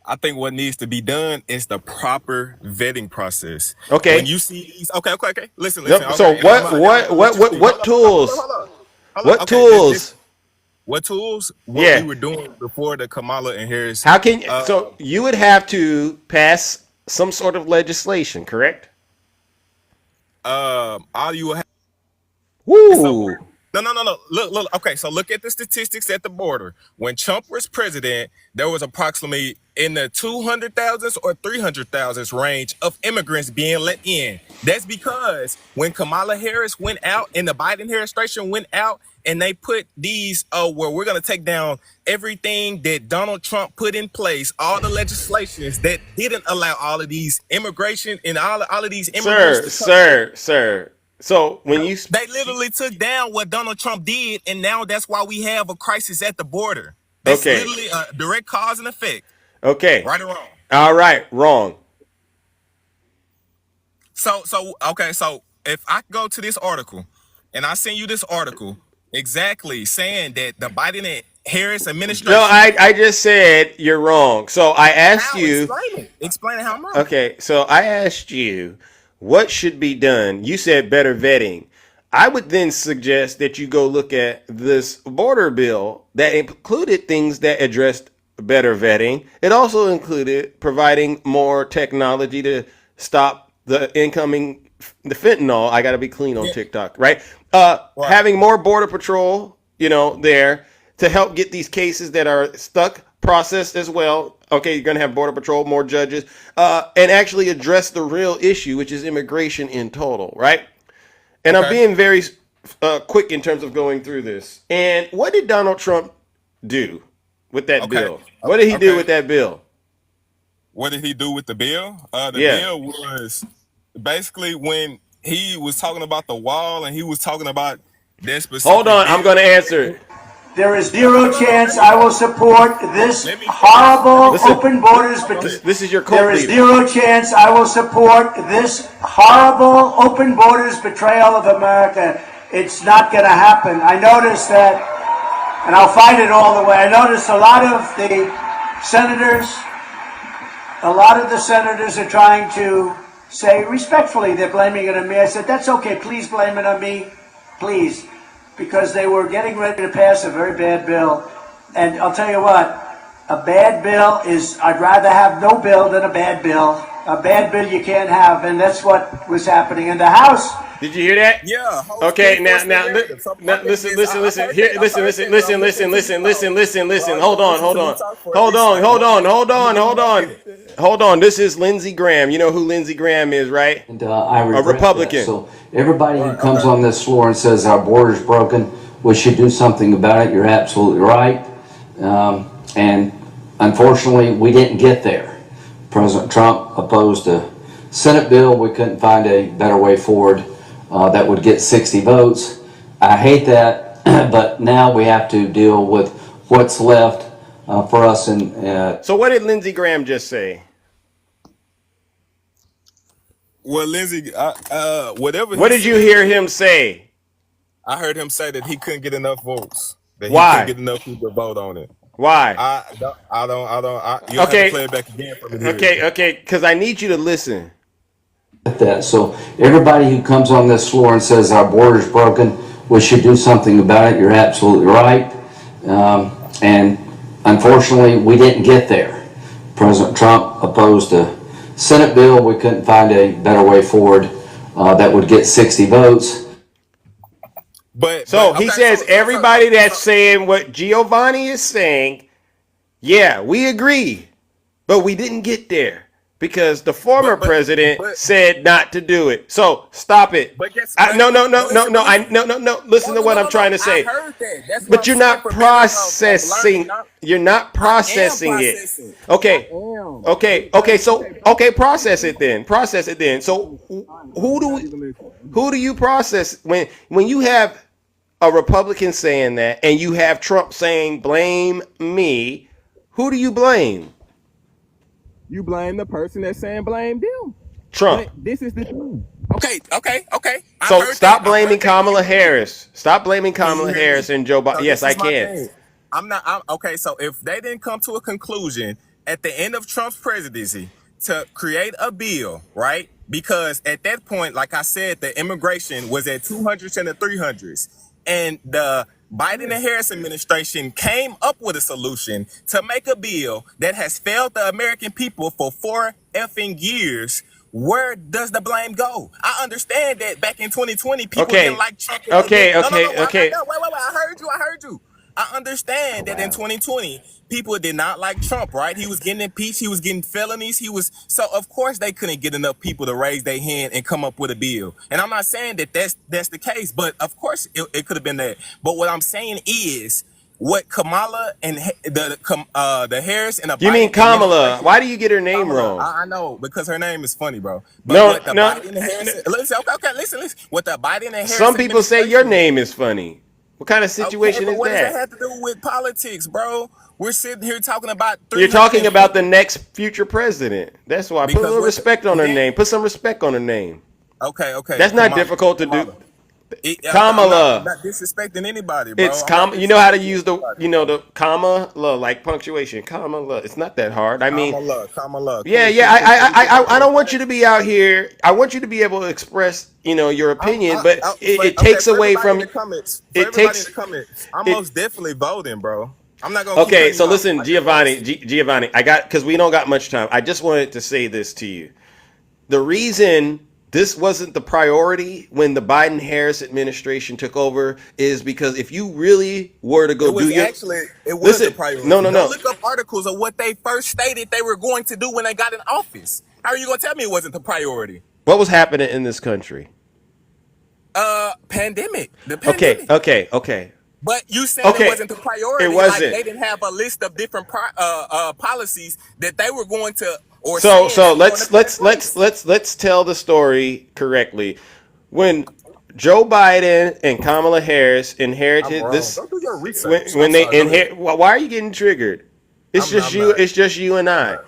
I think what needs to be done is the proper vetting process. Okay. When you see these, okay. Listen. Yep. So Okay. what tools? Hold on. What Okay, tools? what tools? What Yeah. we were doing before the Kamala and Harris. How can so you would have to pass some sort of legislation, correct? All you will have. Woo. No. Look. Okay, so look at the statistics at the border. When Trump was president, there was approximately in the 200,000s or 300,000s range of immigrants being let in. That's because when Kamala Harris went out and the Biden administration went out and they put these, where we're going to take down everything that Donald Trump put in place, all the legislations that didn't allow all of these immigration and all of these immigrants. Sir. So when they literally took down what Donald Trump did, and now that's why we have a crisis at the border. That's literally a direct cause and effect. Okay. Right or wrong? All right, wrong. So if I go to this article and I send you this article exactly saying that the Biden and Harris administration. No, I just said you're wrong. So I asked you. Explain how I'm wrong. Okay, so I asked you what should be done. You said better vetting. I would then suggest that you go look at this border bill that included things that addressed better vetting. It also included providing more technology to stop the fentanyl. I got to be clean on TikTok, right? Having more border patrol, there to help get these cases that are stuck processed as well. Okay, you're going to have border patrol, more judges, and actually address the real issue, which is immigration in total, right? And I'm being very quick in terms of going through this. And what did Donald Trump do with that bill? What did he do with that bill? What did he do with the bill? Bill was basically when he was talking about the wall and he was talking about that specific. Hold on, I'm going to answer it. There is zero chance I will support this horrible open borders. This is your There is zero chance I will support this horrible open borders betrayal of America. It's not going to happen. I noticed that, and I'll fight it all the way. I noticed a lot of the senators are trying to say respectfully they're blaming it on me. I said, that's okay. Please blame it on me. Please. Because they were getting ready to pass a very bad bill. And I'll tell you what, a bad bill is, I'd rather have no bill than a bad bill. a bad bill you can't have, and that's what was happening in the House. Did you hear that? Yeah. Okay, now listen. Hold on. This is Lindsey Graham. You know who Lindsey Graham is, right? And I regret A Republican. that. So everybody who comes on this floor and says our border's broken, we should do something about it, you're absolutely right. And unfortunately, we didn't get there. President Trump opposed a Senate bill. We couldn't find a better way forward that would get 60 votes. I hate that, but now we have to deal with what's left for us. So what did Lindsey Graham just say? Well, Lindsey, whatever. What did you hear him say? I heard him say that he couldn't get enough votes. That Why? He couldn't get enough people to vote on it. Why? I don't. You'll have to play it back again for me. Okay, because I need you to listen. That. So everybody who comes on this floor and says our border's broken, we should do something about it, you're absolutely right. And unfortunately, we didn't get there. President Trump opposed a Senate bill. We couldn't find a better way forward that would get 60 votes. He says everybody that's saying what Giovanni is saying, yeah, we agree, but we didn't get there because the former president said not to do it. So stop it. No. Listen to what I'm trying to say. But you're not processing. You're not processing it. Okay. So process it then. Process it then. So who do you process when you have a Republican saying that and you have Trump saying blame me? Who do you blame? You blame the person that's saying blame them. Trump. But this is the thing. Okay. So stop blaming Kamala Harris. Stop blaming Kamala Harris and Joe Biden. Yes, I can. Okay. So if they didn't come to a conclusion at the end of Trump's presidency to create a bill, right? Because at that point, like I said, the immigration was at 200s and the 300s. And the Biden and Harris administration came up with a solution to make a bill that has failed the American people for 4 effing years. Where does the blame go? I understand that back in 2020, people didn't like Trump. Okay. Wait, I heard you. I understand that in 2020, people did not like Trump, right? He was getting impeached. He was getting felonies. So of course they couldn't get enough people to raise their hand and come up with a bill. And I'm not saying that that's the case, but of course it could have been that. But what I'm saying is what Kamala and the Harris and the You mean Kamala? Why do you get her name wrong? I know, because her name is funny, bro. But Biden and Harris, listen. What the Biden and Harris. Some people say your name is funny. What kind of situation is what that? What does that have to do with politics, bro? We're sitting here talking about. You're talking about the next future president. That's why. Put a little respect on her name. Put some respect on her name. Okay. That's not difficult to do. Kamala. I'm not disrespecting anybody, bro. It's comma. You know how to use the comma, like punctuation. Kamala. It's not that hard. I mean, Kamala. Yeah. I don't want you to be out here. I want you to be able to express, your opinion, but it takes away from. It takes. I'm most definitely voting, bro. I'm not gonna. Okay, so listen, Giovanni. Because we don't got much time. I just wanted to say this to you. The reason this wasn't the priority when the Biden-Harris administration took over is because if you really were to go it was the priority. No. Look up articles of what they first stated they were going to do when they got in office. How are you going to tell me it wasn't the priority? What was happening in this country? Pandemic. The pandemic. Okay. But you said it wasn't the priority. It wasn't. Like they didn't have a list of different policies that they were going to. So let's tell the story correctly. When Joe Biden and Kamala Harris inherited this, don't do your research. when they inherit, why are you getting triggered? It's just you and I.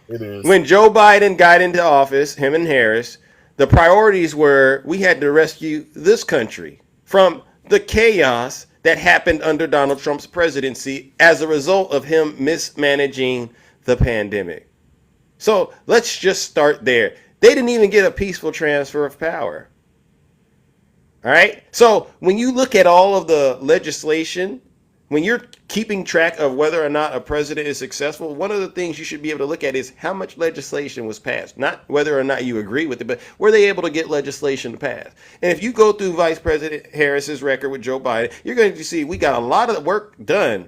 It is. When Joe Biden got into office, him and Harris, the priorities were we had to rescue this country from the chaos that happened under Donald Trump's presidency as a result of him mismanaging the pandemic. So let's just start there. They didn't even get a peaceful transfer of power. All right. So when you look at all of the legislation When you're keeping track of whether or not a president is successful, one of the things you should be able to look at is how much legislation was passed. Not whether or not you agree with it, but were they able to get legislation passed? And if you go through Vice President Harris's record with Joe Biden, you're going to see we got a lot of work done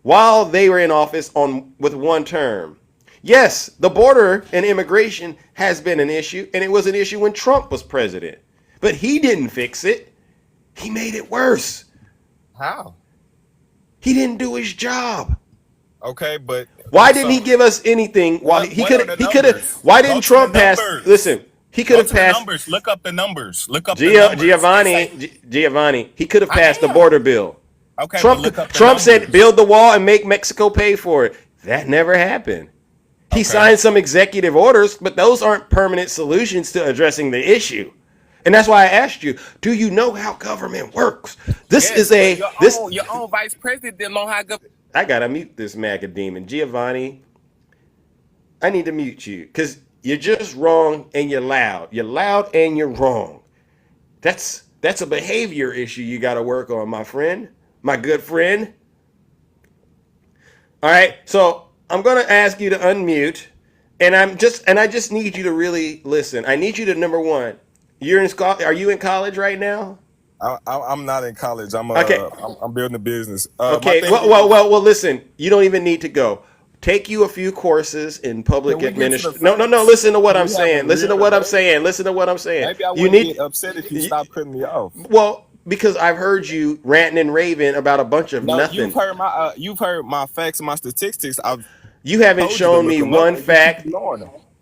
while they were in office on with one term. Yes, the border and immigration has been an issue, and it was an issue when Trump was president. But he didn't fix it. He made it worse. How? He didn't do his job. Okay, but why didn't he give us anything? Why he could have? Why didn't Trump pass? Listen, he could have passed. Numbers. Look up the numbers. Look up Giovanni. He could have passed the border bill. Okay, Trump said build the wall and make Mexico pay for it. That never happened. He signed some executive orders, but those aren't permanent solutions to addressing the issue. And that's why I asked you, do you know how government works? Your own vice president didn't know how government. I gotta mute this MAGA demon. Giovanni, I need to mute you because you're just wrong and you're loud. You're loud and you're wrong. That's a behavior issue you gotta work on, my friend, my good friend. All right, so I'm gonna ask you to unmute, and I just need you to really listen. I need you to, number one, are you in college right now? I'm not in college. I'm building a business. Okay. Well. Listen. You don't even need to go. Take you a few courses in public administration. No. Listen to what I'm saying. Listen to what I'm saying. Maybe I wouldn't get upset if you stopped cutting me off. Well, because I've heard you ranting and raving about a bunch of nothing. You've heard my facts and my statistics. You haven't shown me one fact.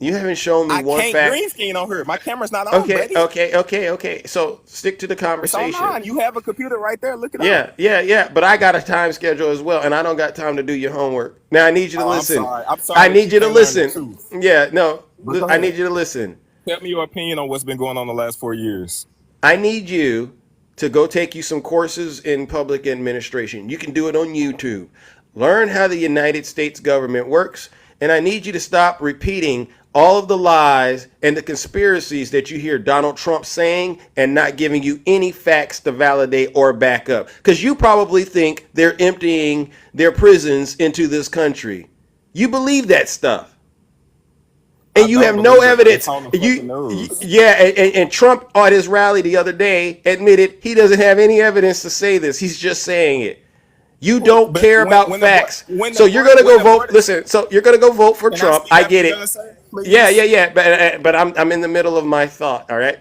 You haven't shown me one fact. I can't green screen on her. My camera's not on. Okay. So stick to the conversation. It's online. You have a computer right there. Look it up. Yeah. But I got a time schedule as well, and I don't got time to do your homework. Now I need you to listen. I'm sorry. I need you to listen. Yeah, no. I need you to listen. Tell me your opinion on what's been going on the last 4 years. I need you to go take you some courses in public administration. You can do it on YouTube. Learn how the United States government works, and I need you to stop repeating all of the lies and the conspiracies that you hear Donald Trump saying and not giving you any facts to validate or back up. Because you probably think they're emptying their prisons into this country. You believe that stuff. And you have no evidence. And Trump at his rally the other day admitted he doesn't have any evidence to say this. He's just saying it. You don't care about facts. So you're going to go vote. Listen, so you're going to go vote for Trump. I get it. Yeah. But I'm in the middle of my thought. All right.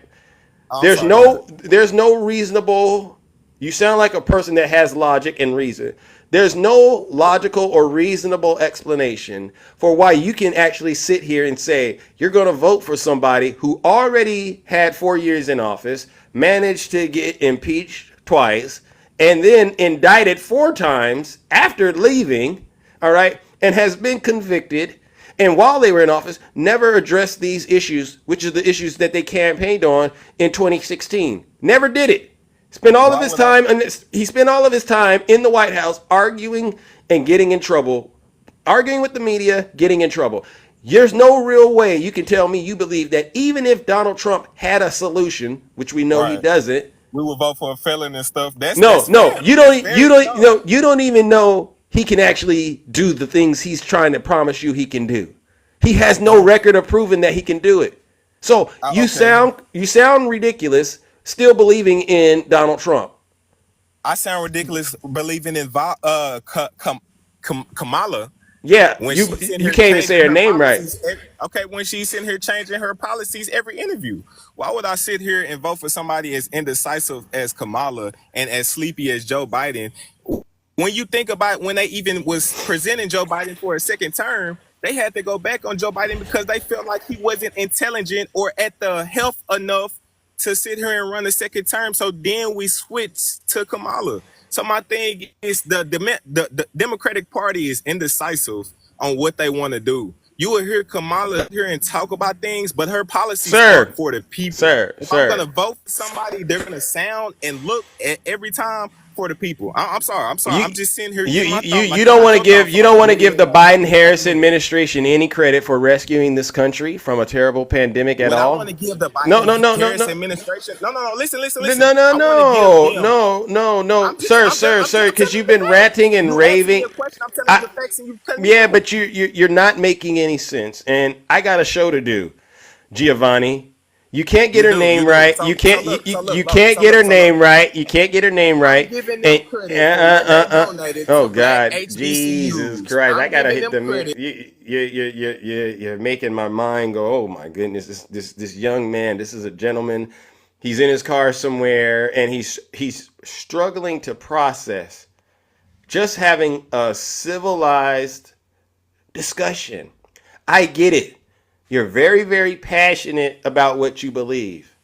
There's no reasonable. You sound like a person that has logic and reason. There's no logical or reasonable explanation for why you can actually sit here and say you're going to vote for somebody who already had 4 years in office, managed to get impeached twice, and then indicted 4 times after leaving, all right, and has been convicted, and while they were in office, never addressed these issues, which are the issues that they campaigned on in 2016. Never did it. He spent all of his time in the White House arguing and getting in trouble, arguing with the media, getting in trouble. There's no real way you can tell me you believe that even if Donald Trump had a solution, which we know he doesn't, we will vote for a felon and stuff. You don't even know he can actually do the things he's trying to promise you he can do. He has no record of proving that he can do it. So you sound ridiculous still believing in Donald Trump. I sound ridiculous believing in Kamala. Yeah, you can't even say her name right. Okay, when she's sitting here changing her policies every interview. Why would I sit here and vote for somebody as indecisive as Kamala and as sleepy as Joe Biden? When you think about when they even was presenting Joe Biden for a second term, they had to go back on Joe Biden because they felt like he wasn't intelligent or at the health enough to sit here and run a second term. So then we switched to Kamala. So my thing is the Democratic Party is indecisive on what they want to do. You will hear Kamala here and talk about things, but her policies are for the people. If I'm going to vote for somebody, they're going to sound and look at every time for the people. I'm sorry. I'm just sitting here. You getting my you thought, you, like you don't got want to your give thoughts you on don't it. want to give the Biden Harris administration any credit for rescuing this country from a terrible pandemic at Would I all. want to give the No, Biden no, no, no, Harris no. administration? No. Listen. No, no, I want to give no, them. no, sir, I'm because you've telling you been the facts. ranting and You asked me raving. a question. I'm telling you the facts, and you cut me Yeah, off. but you're not making any sense, and I got a show to do, Giovanni. You can't get her name right. You can't you can't get her name right. You can't get her name right. Giving them credit for what they donated Oh to black God, Jesus HBCUs. Christ! I I'm gotta giving hit them the credit. you're making my mind go. Oh my goodness, this young man. This is a gentleman. He's in his car somewhere, and he's struggling to process just having a civilized discussion. I get it. You're very, very passionate about what you believe.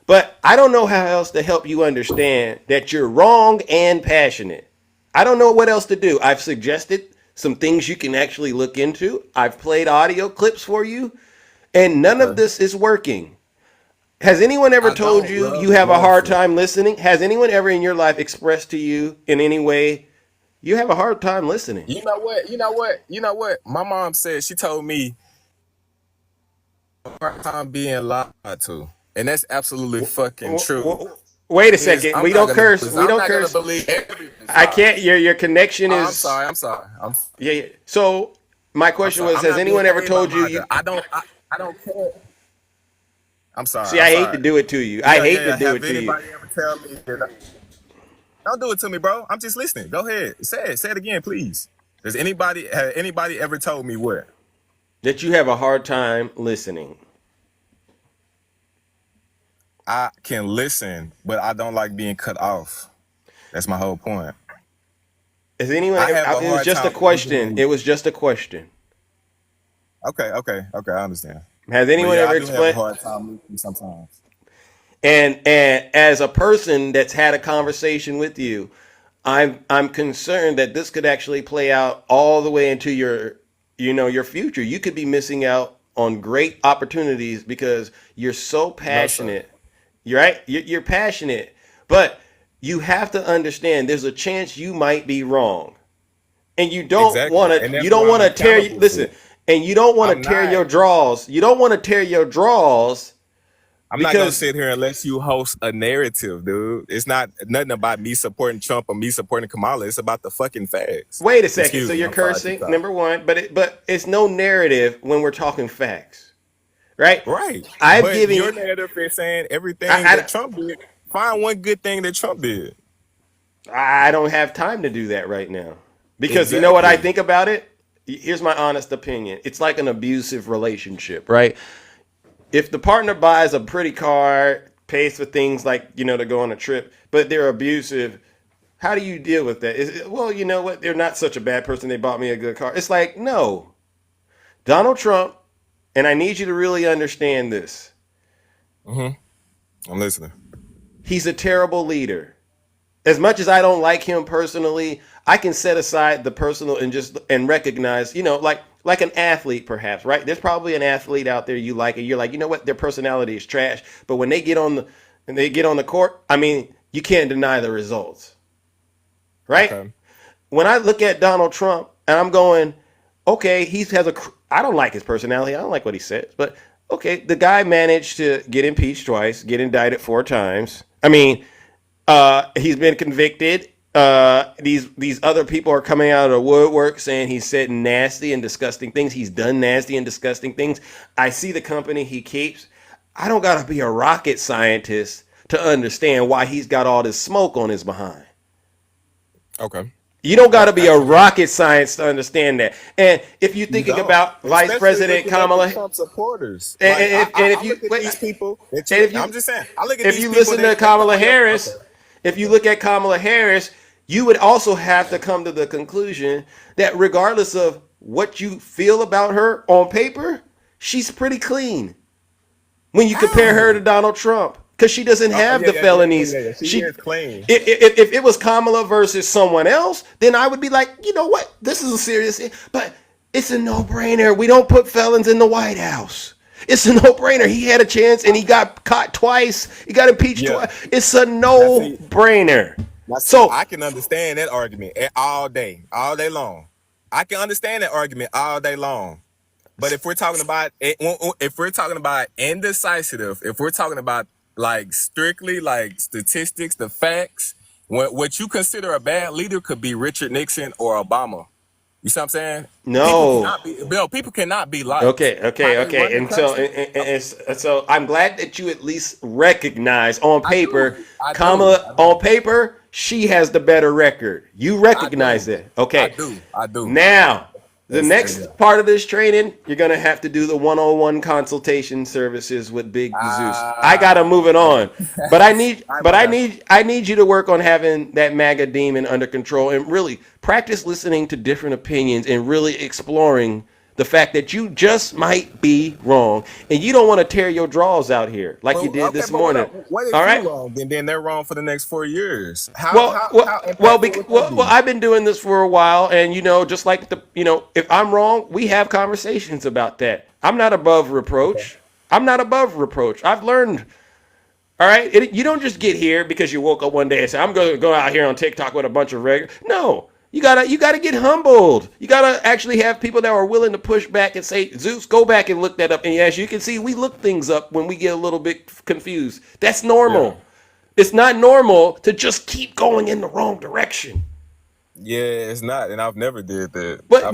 But I don't know how else to help you understand that you're wrong and passionate. I don't know what else to do. I've suggested some things you can actually look into. I've played audio clips for you, and none of this is working. Has anyone ever told you you have a hard time listening? Has anyone ever in your life expressed to you in any way you have a hard time listening? You know what? My mom said, she told me hard time being lied to. And that's absolutely fucking true. Wait a second. We don't curse. We I'm don't not gonna curse. believe everything. I can't. Your connection Oh, is. I'm sorry. Yeah. So my question was: I'm Has not anyone being ever paid told by you? my job. I don't care. I'm sorry. See, I'm I hate sorry. to do it to you. I hate to do Have it to you. anybody ever tell me that? Don't do it to me, bro. I'm just listening. Go ahead. Say it. Say it again, please. Has anybody ever told me what? That you have a hard time listening. I can listen, but I don't like being cut off. That's my whole point. Has anyone? I have a It was hard just a time question. listening. It was just a question. Okay. I understand. Has anyone But yeah, ever I do have a explained? hard time listening sometimes. And as a person that's had a conversation with you, I'm concerned that this could actually play out all the way into your future. You could be missing out on great opportunities because you're so passionate. You're right. You're passionate, but you have to understand there's a chance you might be wrong, and you don't Exactly. want And to. that's You don't what want I'm to tear. accountable Listen, for. and you don't want I'm to tear not. your draws. You don't want to tear your draws. I'm not gonna Because sit here unless you host a narrative, dude. It's not nothing about me supporting Trump or me supporting Kamala. It's about the fucking facts. wait a second. Excuse So me. you're I'm sorry, cursing, Tupac. number one, but it's no narrative when we're talking facts, right? Right. I've But given your you. narrative is saying everything I, that Trump did. Find one good thing that Trump did. I don't have time to do that right now because you know what I Exactly. think about it. Here's my honest opinion. It's like an abusive relationship, right? If the partner buys a pretty car, pays for things like to go on a trip, but they're abusive, how do you deal with that? Well, you know what? They're not such a bad person. They bought me a good car. It's like, no, Donald Trump, and I need you to really understand this. I'm listening. He's a terrible leader. As much as I don't like him personally, I can set aside the personal and recognize, like an athlete perhaps, right? There's probably an athlete out there you like, and you're like, you know what, their personality is trash, but when they get on the court, I mean, you can't deny the results, right? Okay. When I look at Donald Trump, and I'm going, okay, I don't like his personality, I don't like what he says, but okay, the guy managed to get impeached twice, get indicted 4 times. I mean, he's been convicted. These other people are coming out of the woodwork saying he's said nasty and disgusting things. He's done nasty and disgusting things. I see the company he keeps. I don't gotta be a rocket scientist to understand why he's got all this smoke on his behind. Okay. You don't gotta be a rocket scientist to understand that. And if you're thinking about Vice Especially President looking at the Kamala, Trump supporters. and Like, if you look at these people. I'm just saying. I look at if these you people listen to that- Kamala Harris, if you look at Kamala Harris, you would also have to come to the conclusion that regardless of what you feel about her on paper, she's pretty clean. When you compare her to Donald Trump, because she doesn't have the felonies. She is clean. If it was Kamala versus someone else, then I would be like, you know what? This is a serious thing. But it's a no-brainer. We don't put felons in the White House. It's a no-brainer. He had a chance and he got caught twice. He got impeached twice. It's a no-brainer. Now, see, So I can understand that argument all day long. I can understand that argument all day long. But if we're talking about indecisive, if we're talking about like strictly like statistics, the facts, what you consider a bad leader could be Richard Nixon or Obama. You see what I'm saying? no. People cannot be liked. Okay, How okay, they run okay. the And so, country. so I'm glad that you at least recognize on paper, I Kamala, on paper, she has the better record. You recognize that. Okay. I do. Now, the next part of this training, you're gonna have to do the one-on-one consultation services with Big Zeus. I gotta move it on, but I need you to work on having that MAGA demon under control and really practice listening to different opinions and really exploring the fact that you just might be wrong and you don't want to tear your draws out here like you did this morning. What if All right. you wrong? Then they're wrong for the next 4 years. Well, I've been doing this for a while, and just like if I'm wrong, we have conversations about that. I'm not above reproach. I'm not above reproach. I've learned. All right, you don't just get here because you woke up one day and say, "I'm going to go out here on TikTok with a bunch of regular." No, you gotta get humbled. You gotta actually have people that are willing to push back and say, "Zeus, go back and look that up." And as you can see, we look things up when we get a little bit confused. That's normal. Yeah. It's not normal to just keep going in the wrong direction. Yeah, it's not, and I've never did that. But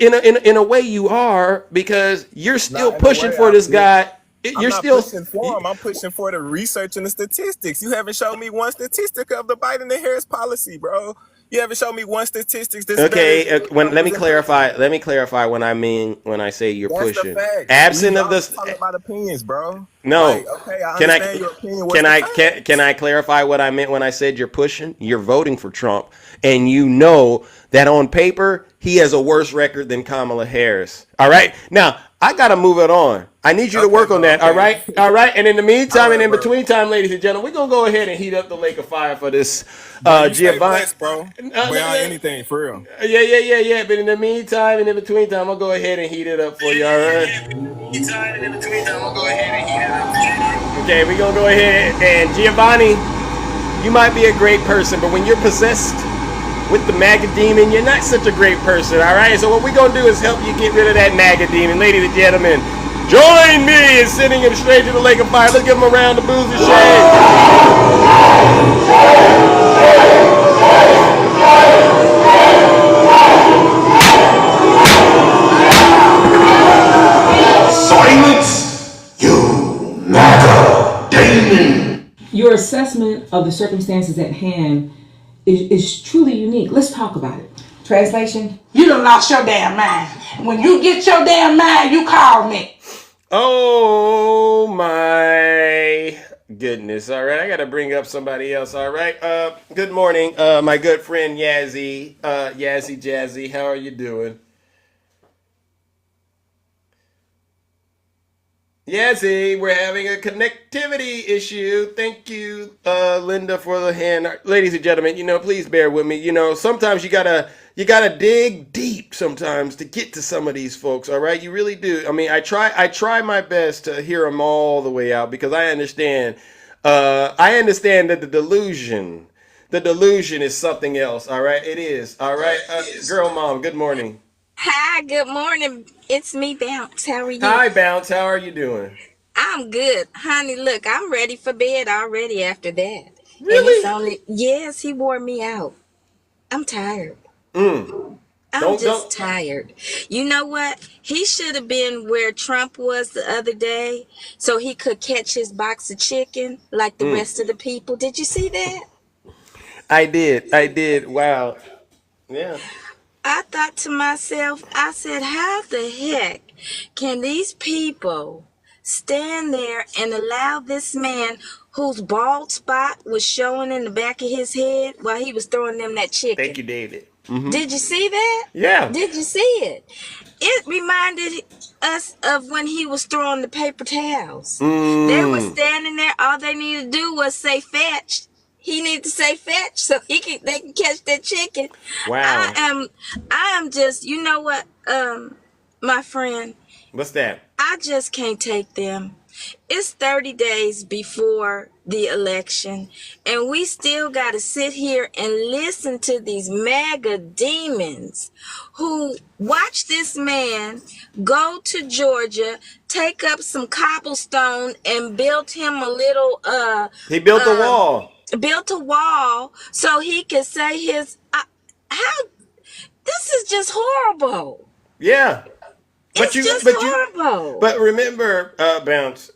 in a way you are, because you're still pushing for this guy. You're still pushing for him. I'm pushing for the research and the statistics. You haven't shown me one statistic of the Biden and Harris policy, bro. You haven't shown me one statistics. Let me clarify. Let me clarify what I mean when I say you're pushing. Absent of this, talking about opinions, bro. No. Like, okay, I understand your opinion. Can I clarify what I meant when I said you're pushing? You're voting for Trump, and you know that on paper he has a worse record than Kamala Harris. All right. Now I gotta move it on. I need you to work on that. Okay. All right. And in the meantime, and in between time, ladies and gentlemen, we're gonna go ahead and heat up the lake of fire for this Giovanni, blessed, bro. Beyond anything, for real. Yeah. But in the meantime and in between time, I'll go ahead and heat it up for you. All right. Okay, we're gonna go ahead and Giovanni, you might be a great person, but when you're possessed with the MAGA demon, you're not such a great person, all right? So what we're going to do is help you get rid of that MAGA demon. Ladies and gentlemen, join me in sending him straight to the lake of fire. Let's give him a round of booze and shade. Silence, you MAGA demon. Your assessment of the circumstances at hand is truly unique. Let's talk about it. Translation? You done lost your damn mind. When you get your damn mind, you call me. Oh my goodness. All right, I got to bring up somebody else. All right. Good morning, my good friend Yazzie. Yazzie Jazzy, how are you doing? Yazzie, we're having a connectivity issue. Thank you, Linda, for the hand. Ladies and gentlemen, please bear with me. Sometimes you gotta dig deep sometimes to get to some of these folks. All right, you really do. I mean, I try my best to hear them all the way out because I understand. I understand that the delusion is something else. All right, it is. All right, girl, mom. Good morning. Hi, good morning. It's me, Bounce. How are you? Hi, Bounce. How are you doing? I'm good. Honey, look, I'm ready for bed already after that. Really? Yes, he wore me out. I'm tired. I'm tired. You know what? He should have been where Trump was the other day so he could catch his box of chicken like the rest of the people. Did you see that? I did. Wow. Yeah. I thought to myself, I said, how the heck can these people stand there and allow this man whose bald spot was showing in the back of his head while he was throwing them that chicken? Thank you, David. Mm-hmm. Did you see that? Yeah. Did you see it? It reminded us of when he was throwing the paper towels. They were standing there. All they needed to do was say fetch. He needs to say fetch so they can catch that chicken. Wow. I am just, my friend. What's that? I just can't take them. It's 30 days before the election, and we still got to sit here and listen to these MAGA demons who watch this man go to Georgia, take up some cobblestone, and built him a little He built a wall. Built a wall so he could say his how. This is just horrible. Yeah. But horrible. But remember, Bounce,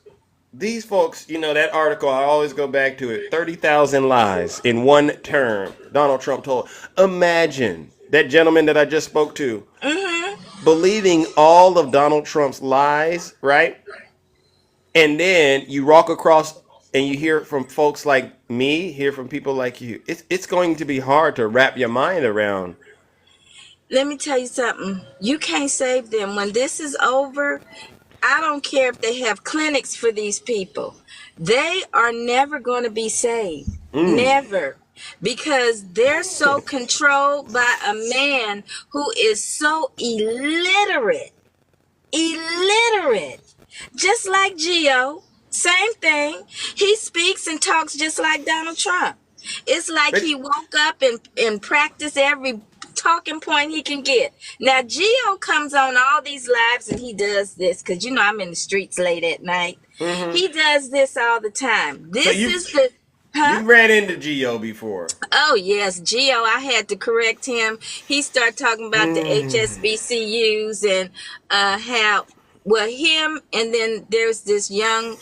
these folks, that article, I always go back to it. 30,000 lies in one term. Donald Trump told. Imagine that gentleman that I just spoke to believing all of Donald Trump's lies, right? And then you walk across and you hear from folks like me, hear from people like you. It's going to be hard to wrap your mind around. Let me tell you something. You can't save them. When this is over, I don't care if they have clinics for these people. They are never going to be saved. Never. Because they're so controlled by a man who is so illiterate. Just like Gio. Same thing. He speaks and talks just like Donald Trump. It's like he woke up and practiced every talking point he can get. Now Gio comes on all these lives and he does this because I'm in the streets late at night. He does this all the time. You ran into Gio before. Oh yes, Gio. I had to correct him. He started talking about the HSBCUs and how him, and then there's this young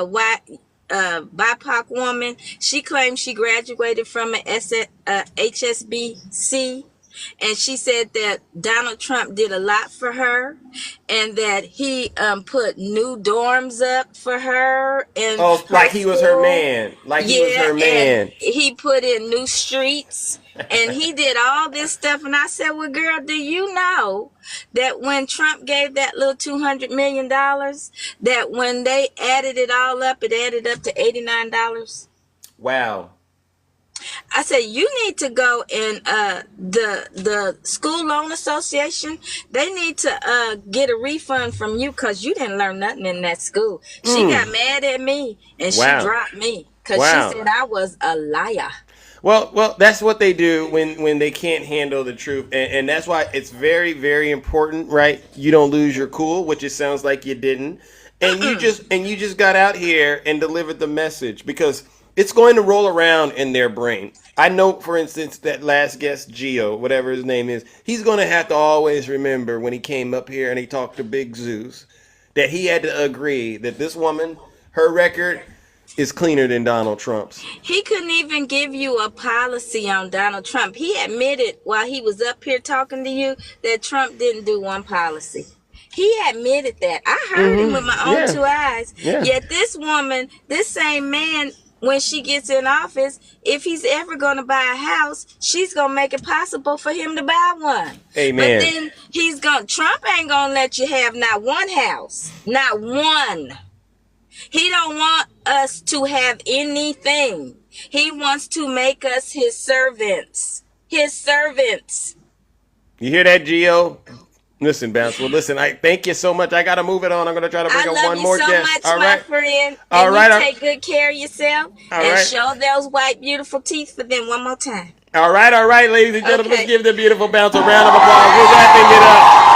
white BIPOC woman. She claims she graduated from a HSBC, and she said that Donald Trump did a lot for her, and that he put new dorms up for her. And like he was her man. He was her man. He put in new streets, and he did all this stuff. And I said, well, girl, do you know that when Trump gave that little $200 million, that when they added it all up, it added up to $89? Wow. I said, you need to go and the school loan association, they need to get a refund from you because you didn't learn nothing in that school. She got mad at me and she dropped me because she said I was a liar. Well, that's what they do when they can't handle the truth, and that's why it's very, very important, right? You don't lose your cool, which it sounds like you didn't, and you just got out here and delivered the message because it's going to roll around in their brain. I know, for instance, that last guest, Gio, whatever his name is, he's going to have to always remember when he came up here and he talked to Big Zeus that he had to agree that this woman, her record is cleaner than Donald Trump's. He couldn't even give you a policy on Donald Trump. He admitted while he was up here talking to you that Trump didn't do one policy. He admitted that. I heard him with my own two eyes. Yeah. Yet this woman, this same man, when she gets in office, if he's ever going to buy a house, she's going to make it possible for him to buy one. Amen. But then Trump ain't going to let you have not one house, not one. He don't want us to have anything. He wants to make us his servants. His servants. You hear that, Gio? Listen, Bounce. Well, listen, I thank you so much. I got to move it on. I'm going to try to bring up one more guest. I love you so much, my friend. All and right. You take good care of yourself. And show those white, beautiful teeth for them one more time. All right, ladies and gentlemen. Let's give the beautiful Bounce a round of applause. We're wrapping it up.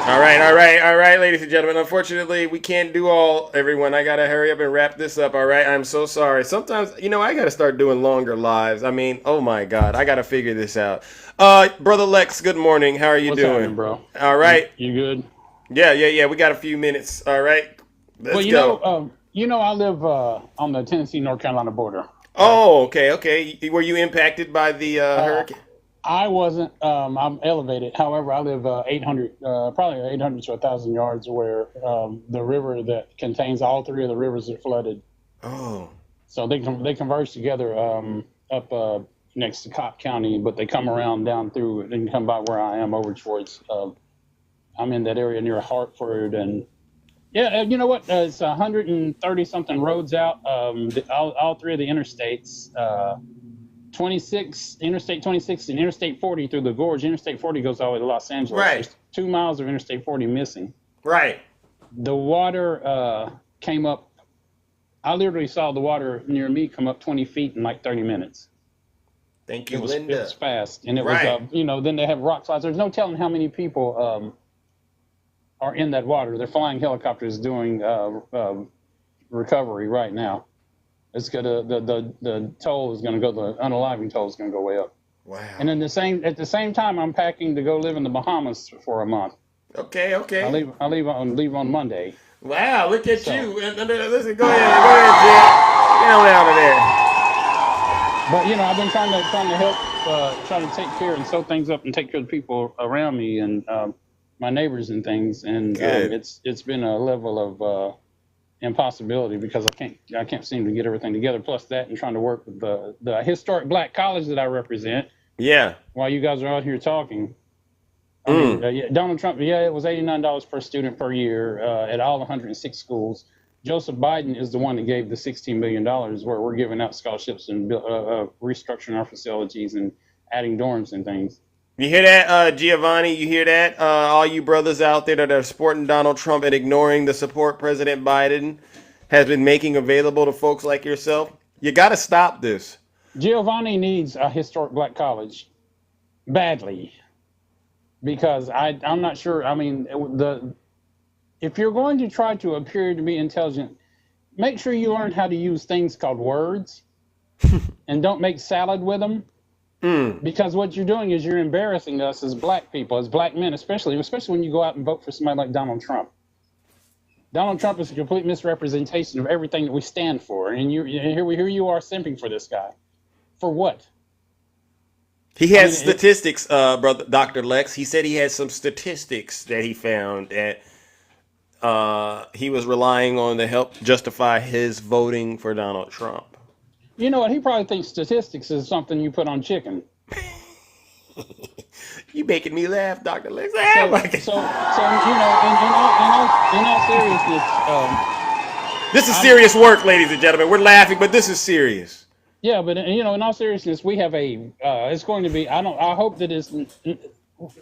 All right, ladies and gentlemen. Unfortunately, we can't do all, everyone. I got to hurry up and wrap this up, all right? I'm so sorry. Sometimes, I got to start doing longer lives. I mean, oh my God, I got to figure this out. Brother Lex, good morning. How are you doing? What's happening, bro? All right. You good? Yeah. We got a few minutes. All right. Let's go. I live on the Tennessee-North Carolina border. Oh, okay. Were you impacted by the hurricane? I wasn't. I'm elevated. However, I live 800 to 1,000 yards where the river that contains all three of the rivers are flooded. Oh. So they converge together up next to Cobb County, but they come around down through it and come by where I am over towards. I'm in that area near Hartford, and you know what? It's 130 something roads out. All three of the interstates. Interstate 26 and Interstate 40 through the gorge. Interstate 40 goes all the way to Los Angeles. Right. There's 2 miles of Interstate 40 missing. Right. The water came up. I literally saw the water near me come up 20 feet in like 30 minutes. Thank you, It Linda. was fast, and it Right. was then they have rock slides. There's no telling how many people are in that water. They're flying helicopters doing recovery right now. It's gonna the toll is gonna go, the unaliving toll is gonna go way up. Wow. And then at the same time, I'm packing to go live in the Bahamas for a month. Okay. I leave on Monday. Wow, look at you. Listen, go ahead, Jack. Get on out of there. But I've been trying to help, trying to take care and sew things up and take care of the people around me and my neighbors and things. And it's been a level of impossibility because I can't seem to get everything together. Plus that, and trying to work with the historic black college that I represent. Yeah. While you guys are out here talking. I mean, Donald Trump, it was $89 per student per year at all 106 schools. Joseph Biden is the one that gave the $16 million where we're giving out scholarships and restructuring our facilities and adding dorms and things. You hear that, Giovanni? You hear that? All you brothers out there that are supporting Donald Trump and ignoring the support President Biden has been making available to folks like yourself. You got to stop this. Giovanni needs a historic black college badly. Because I'm not sure. I mean, if you're going to try to appear to be intelligent, make sure you learn how to use things called words, and don't make salad with them. Because what you're doing is you're embarrassing us as black people, as black men, especially when you go out and vote for somebody like Donald Trump. Donald Trump is a complete misrepresentation of everything that we stand for, and here you are simping for this guy. For what? He has statistics, brother, Dr. Lex. He said he had some statistics that he found that he was relying on to help justify his voting for Donald Trump. You know what? He probably thinks statistics is something you put on chicken. You making me laugh, Dr. Lex. In all seriousness, this is serious work, ladies and gentlemen. We're laughing, but this is serious. Yeah, but in all seriousness, we have it's going to be. I hope that it's.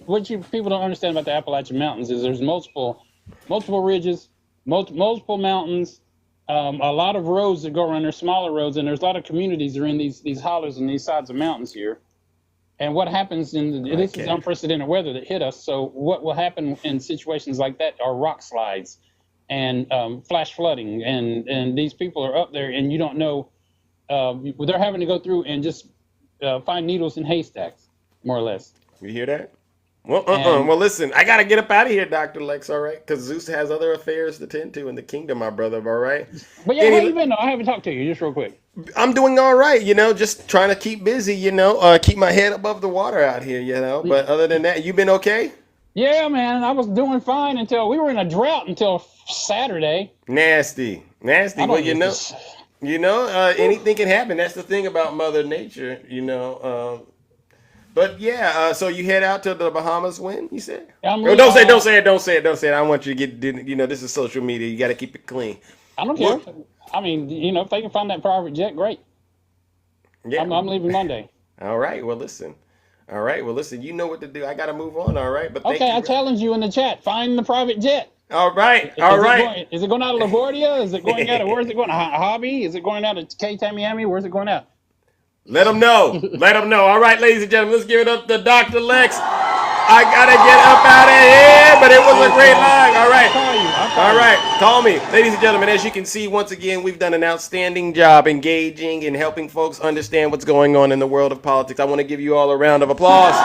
What people don't understand about the Appalachian Mountains is there's multiple ridges, multiple mountains, a lot of roads that go around. There's smaller roads, and there's a lot of communities that are in these hollows and these sides of mountains here. And what happens this is unprecedented weather that hit us. So what will happen in situations like that are rock slides, and flash flooding, and these people are up there, and you don't know. They're having to go through and just find needles in haystacks, more or less. You hear that? Well, well, listen, I got to get up out of here, Dr. Lex, all right? Because Zeus has other affairs to tend to in the kingdom, my brother, all right? But yeah, how you been? I haven't talked to you, just real quick. I'm doing all right, just trying to keep busy, keep my head above the water out here, But other than that, you been okay? Yeah, man, I was doing fine until we were in a drought until Saturday. Nasty. Well, anything can happen. That's the thing about Mother Nature, But yeah, so you head out to the Bahamas when, you said? Don't say it. I don't want you to get, this is social media. You got to keep it clean. I don't care. I mean, if they can find that private jet, great. Yeah. I'm leaving Monday. All right. Well, listen. You know what to do. I got to move on. All right. But okay, I challenge you in the chat. Find the private jet. All right. Is it going out of LaGuardia? Is it going out of, where's it going? Hobby? Is it going out of K-Tamiami? Where's it going out? Let them know. All right, ladies and gentlemen, let's give it up to Dr. Lex. I got to get up out of here, but it was a great line. All right. All right. Call me. Ladies and gentlemen, as you can see, once again, we've done an outstanding job engaging and helping folks understand what's going on in the world of politics. I want to give you all a round of applause.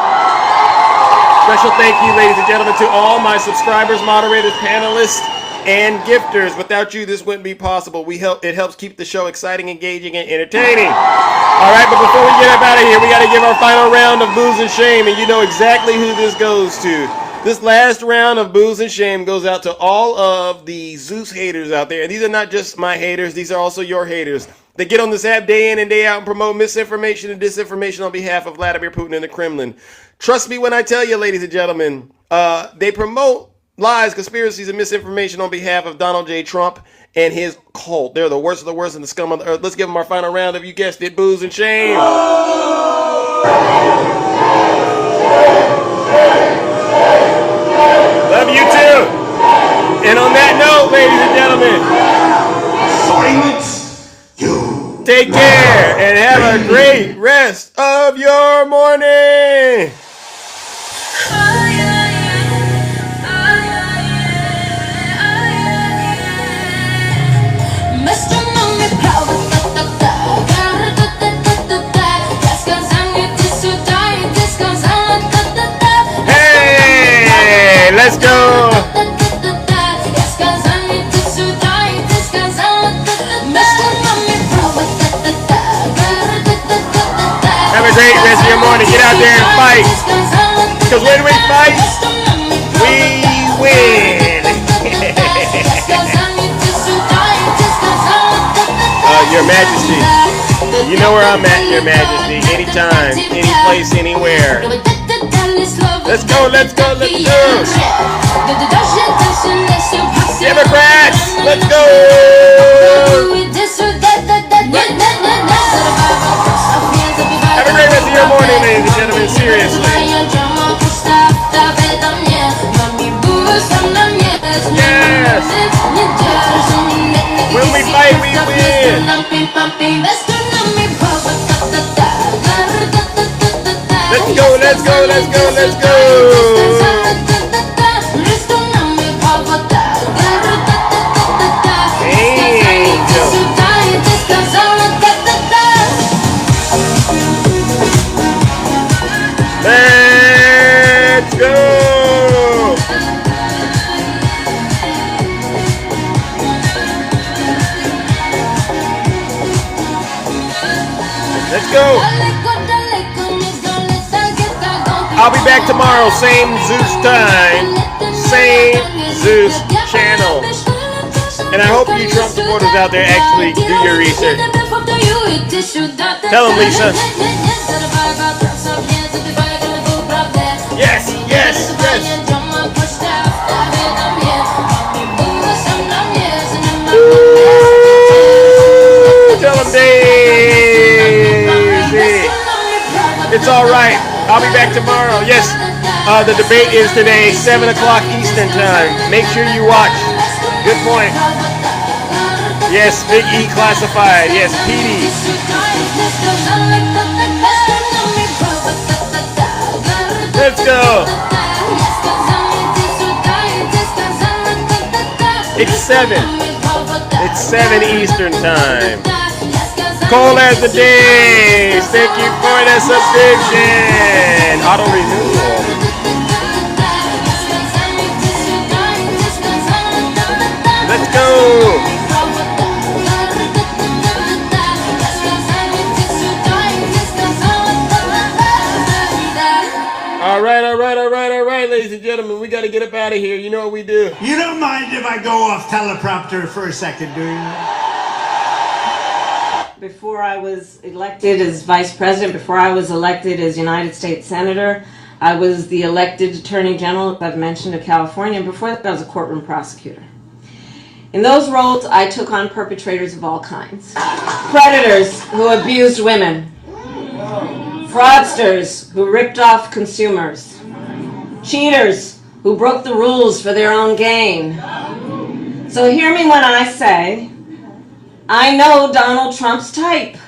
Special thank you, ladies and gentlemen, to all my subscribers, moderators, panelists, and gifters. Without you, this wouldn't be possible. It helps keep the show exciting, engaging, and entertaining. All right, but before we get up out of here, we got to give our final round of booze and shame, and you know exactly who this goes to. This last round of booze and shame goes out to all of the Zeus haters out there. And these are not just my haters. These are also your haters. They get on this app day in and day out and promote misinformation and disinformation on behalf of Vladimir Putin and the Kremlin. Trust me when I tell you, ladies and gentlemen, they promote lies, conspiracies, and misinformation on behalf of Donald J. Trump and his cult. They're the worst of the worst and the scum of the earth. Let's give them our final round of, you guessed it, booze and shame. Love you too. And on that note, ladies and gentlemen, Silence, you. Take care and have a great rest of your morning. Hey, let's go. Have a great rest of your morning. Get out there and fight. Because when we fight, we win. Your Majesty, you know where I'm at, Your Majesty. Anytime, any place, anywhere. Let's go, let's go, let's go. Democrats, let's go. Have a great rest of your morning, ladies and gentlemen. Seriously. Yes. When we fight, we win. Let's go, let's go, let's go, let's go. Let's go! Let's go! I'll be back tomorrow, same Zeus time, same Zeus channel. And I hope you Trump supporters out there actually do your research. Tell them, Lisa. Yes, yes, yes. Ooh, tell them, Daisy. It's all right. I'll be back tomorrow. Yes, the debate is today, 7 o'clock Eastern time. Make sure you watch. Good point. Yes, Big E classified. Yes, PD. Let's go. It's 7. It's 7 Eastern time. Cold as the days. Thank you for the subscription. Auto renewal. Let's go. All right, ladies and gentlemen, we got to get up out of here. You know what we do. You don't mind if I go off teleprompter for a second, do you? Before I was elected as vice president, before I was elected as United States Senator, I was the elected Attorney General, I've mentioned, of California, and before that I was a courtroom prosecutor. In those roles, I took on perpetrators of all kinds. Predators who abused women. Fraudsters who ripped off consumers. Cheaters who broke the rules for their own gain. So hear me when I say, I know Donald Trump's type.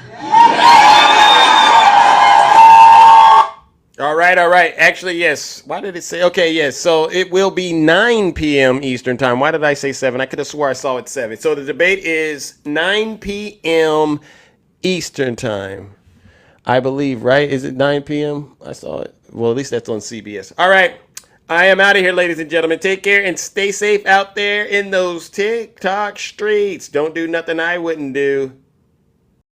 All right. Actually, yes. Why did it say? Okay, yes. So it will be 9 p.m. Eastern time. Why did I say 7? I could have swore I saw it 7. So the debate is 9 p.m. Eastern time. I believe, right? Is it 9 p.m.? I saw it. Well, at least that's on CBS. All right. I am out of here, ladies and gentlemen. Take care and stay safe out there in those TikTok streets. Don't do nothing I wouldn't do.